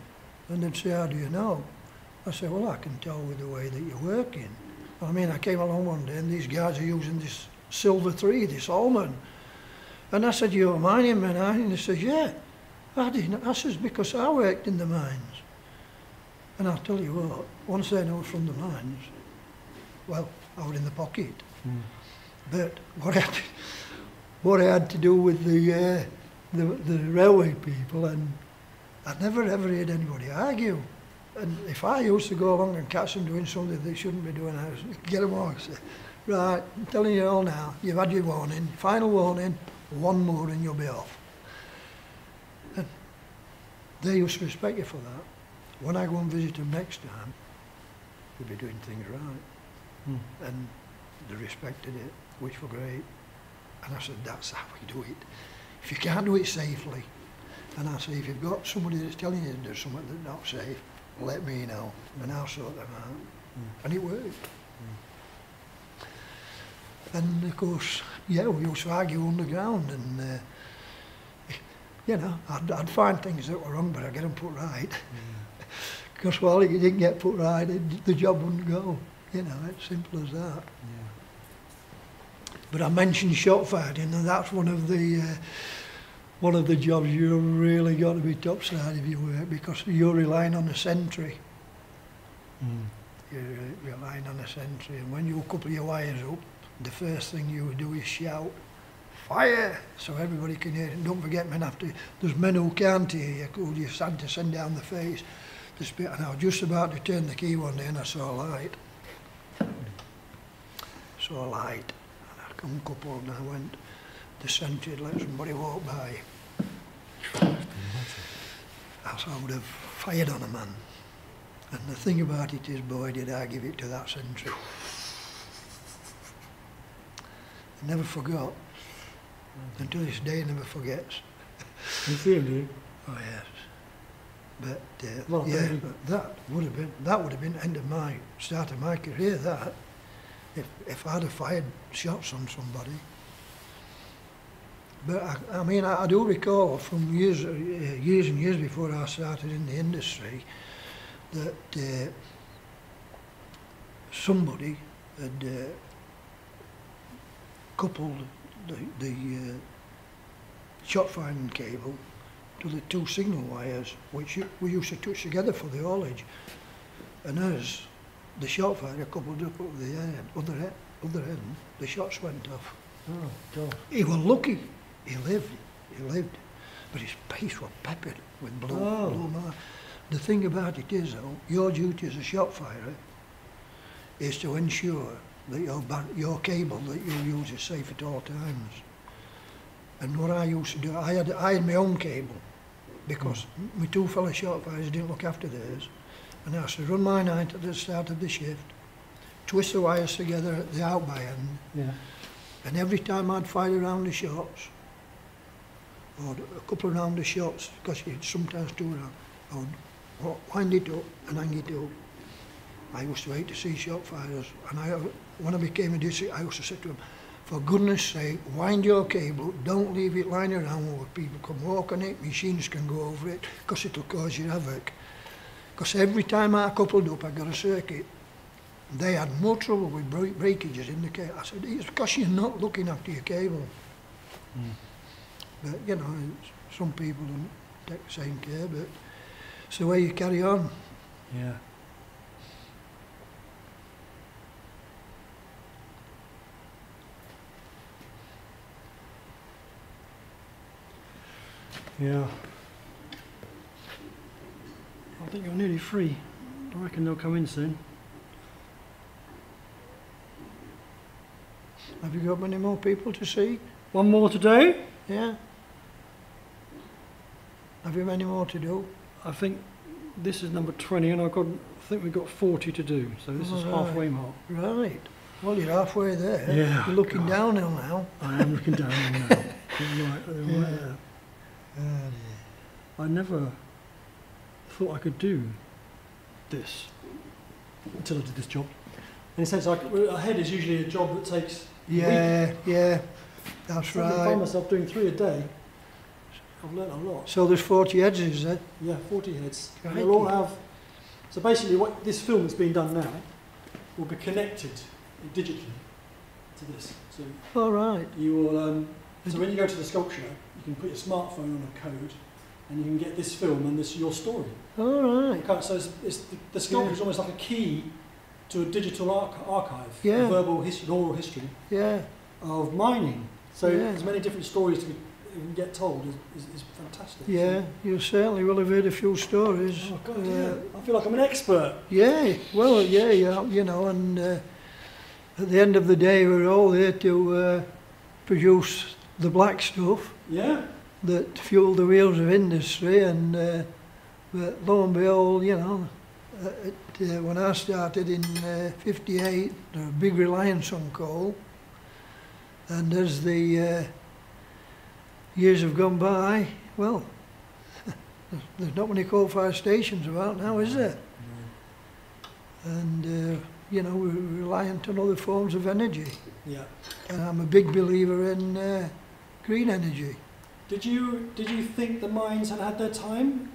And they'd say, "How do you know?" I said, "Well, I can tell with the way that you're working." I mean, I came along one day and these guys are using this Silver 3, this Allman. And I said, "You're a mining man, aren't you?" And they said, "Yeah." I didn't. I said, "Because I worked in the mines." And I'll tell you what, once they know from the mines, well, I was in the pocket. But what I had to do with the railway people, and I'd never ever heard anybody argue. And if I used to go along and catch them doing something they shouldn't be doing, I would get them on and say, right, I'm telling you all now, you've had your warning, final warning, one more and you'll be off. And they used to respect you for that. When I go and visit them next time, we'll be doing things right. And they respected it, which were great. And I said, that's how we do it. If you can't do it safely, and I say, if you've got somebody that's telling you to do something that's not safe, let me know, and I'll sort them out. And it worked. And of course, yeah, we used to argue underground, and you know, I'd find things that were wrong, but I'd get them put right. Because while it didn't get put right, the job wouldn't go. You know, it's simple as that. But I mentioned shot firing, and that's one of the jobs you've really got to be topside of your work, because you're relying on a sentry. You're relying on a sentry, and when you couple your wires up, the first thing you do is shout, fire, so everybody can hear it. And don't forget, men, there's men who can't hear you, who you had to send down the face. And I was just about to turn the key one day and I saw a light. Saw a light. And I come coupled and I went, the sentry had let somebody walk by. I would have fired on a man. And the thing about it is, boy, did I give it to that sentry. I never forgot. And to this day, never forgets. You see him, do you? Oh yes. But well, yeah, but that would have been the end of my start of my career. That if I'd have fired shots on somebody. But I mean, I do recall from years and years before I started in the industry that somebody had coupled the shot firing cable to the two signal wires, which we used to touch together for the haulage. And as the shot fire coupled up at the other end, the shots went off. Oh, God. He was lucky. He lived. But his face was peppered with blood. Oh. The thing about it is, though, your duty as a shot firer is to ensure that your cable that you use is safe at all times. And what I used to do, I had my own cable, because my two fellow shot firers didn't look after theirs. And I used to run mine out at the start of the shift, twist the wires together at the out by end, and every time I'd fire a round of shots, or a couple of round of shots, because you'd sometimes do round, I would wind it up and hang it up. I used to hate to see shot firers, and when I became a district, I used to say to them, for goodness sake, wind your cable, don't leave it lying around where people can walk on it, machines can go over it, because it'll cause you havoc. Because every time I coupled up, I got a circuit. They had more trouble with breakages in the cable. I said, it's because you're not looking after your cable. But, you know, some people don't take the same care, but it's the way you carry on. Yeah. Yeah. I think you're nearly free. I reckon they'll come in soon. Have you got many more people to see? One more today? Yeah. Have you many more to do? I think this is number 20 and I think we've got 40 to do, so this is halfway mark. Right. Well, you're halfway there. Yeah. You're looking downhill now. I am looking down now. Right there. I never thought I could do this until I did this job. In a sense, a head is usually a job that takes a week. Yeah, that's Suddenly I right. find myself doing 3 a day. I've learnt a lot. So there's 40 heads, is there? Yeah, 40 heads. And Crikey. they'll all have. So basically, what this film that's being done now will be connected digitally to this. So All right. you will. So when you go to the sculpture, you can put your smartphone on a code, and you can get this film and this your story. All right. So the sculpture is almost like a key to a digital archive, Yeah. verbal history, oral history Yeah, of mining. So Yeah. as many different stories to get told is fantastic. yeah, you certainly will have heard a few stories. Oh God, yeah. I feel like I'm an expert. Yeah, well, yeah, you know, and at the end of the day, we're all there to produce the black stuff Yeah. that fuel the wheels of industry, and but lo and behold, you know, when I started in '58, there was a big reliance on coal, and as the years have gone by, well, there's not many coal-fired stations about now, is there? And you know, we're reliant on other forms of energy, Yeah. and I'm a big believer in green energy. Did you think the mines had their time,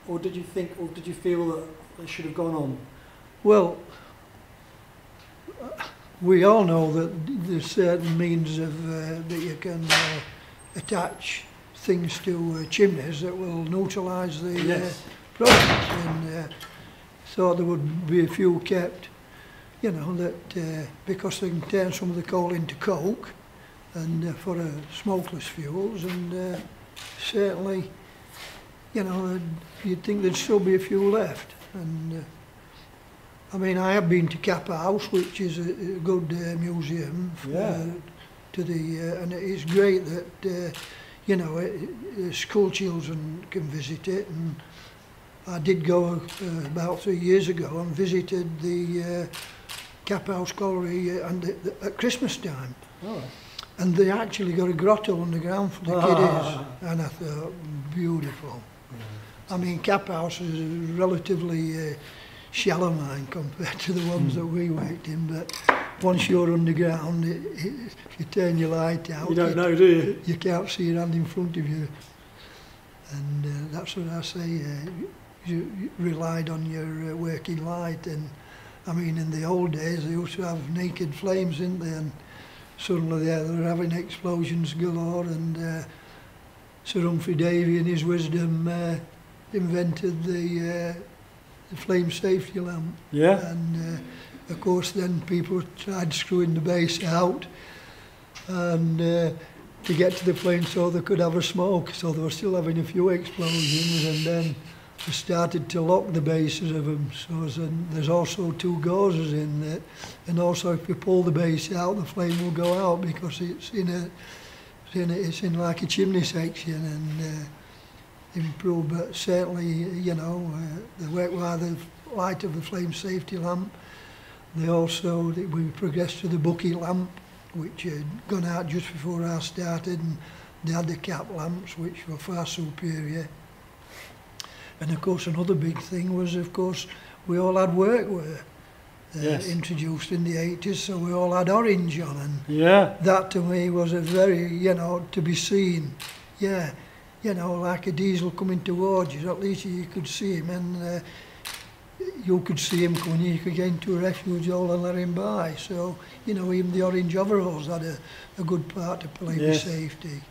or did you feel that they should have gone on? Well, we all know that there's certain means of that you can attach things to chimneys that will neutralise the Yes. products, and thought there would be a few kept, you know, that because they can turn some of the coal into coke and for smokeless fuels, and certainly, you know, you'd think there'd still be a few left. And I mean, I have been to Kappa House, which is a good museum Yeah. to the, and it is great that you know, school children can visit it. And I did go about 3 years ago and visited the Kappa House Gallery at Christmas time. Oh. And they actually got a grotto underground for the kiddies, and I thought, beautiful. I mean, Kappa House is a relatively shallow mine compared to the ones that we worked in, but once you're underground, if you turn your light out, You don't know, do you? You can't see your hand in front of you. And that's what I say, you relied on your working light. And I mean, in the old days, they used to have naked flames, didn't they? And suddenly they were having explosions galore, and Sir Humphrey Davy in his wisdom invented the flame safety lamp. Yeah. And of course then people tried screwing the base out and to get to the flame so they could have a smoke, so they were still having a few explosions, and then they started to lock the bases of them, so there's also two gauzes in it, and also if you pull the base out, the flame will go out because it's in like a chimney section, and improved. But certainly, you know, the light of the flame safety lamp. We progressed to the bucket lamp, which had gone out just before I started, and they had the cap lamps, which were far superior. And of course, another big thing was, of course, we all had workwear Yes. introduced in the 80s, so we all had orange on, and Yeah. that to me was a very, you know, to be seen. Yeah, you know, like a diesel coming towards you, at least you could see him, and you could see him coming, you could get into a refuge hole and let him by. So, you know, even the orange overalls had a good part to play with Yes. safety.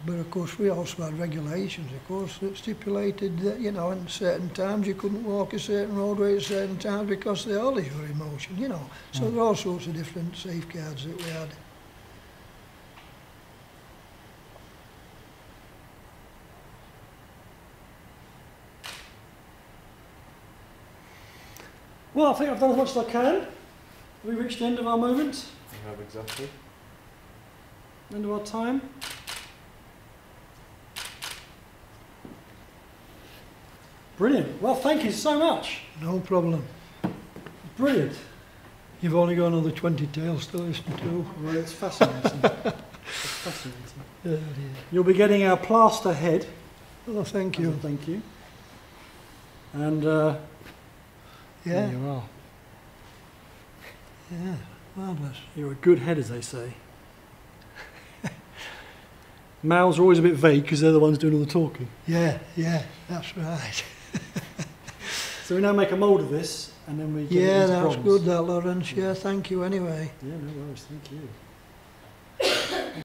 But of course we also had regulations, of course, that stipulated that, you know, in certain times you couldn't walk a certain roadway at certain times because the holidays were in motion, you know. So there are all sorts of different safeguards that we had. Well, I think I've done as much as I can. Have we reached the end of our moment? You have exactly. End of our time? Brilliant. Well, thank you so much. No problem. Brilliant. You've only got another 20 tales to listen to. Well, it's fascinating. It's fascinating. Yeah, yeah. You'll be getting our plaster head. Oh, thank as a you. Thank you. And Yeah, there you are. yeah, marvellous. You're a good head, as they say. Males are always a bit vague because they're the ones doing all the talking. Yeah, yeah, that's right. So we now make a mould of this, and then we get it Yeah, into that's bronze. good, that, Laurence. Yeah, thank you anyway. Yeah, no worries. Thank you.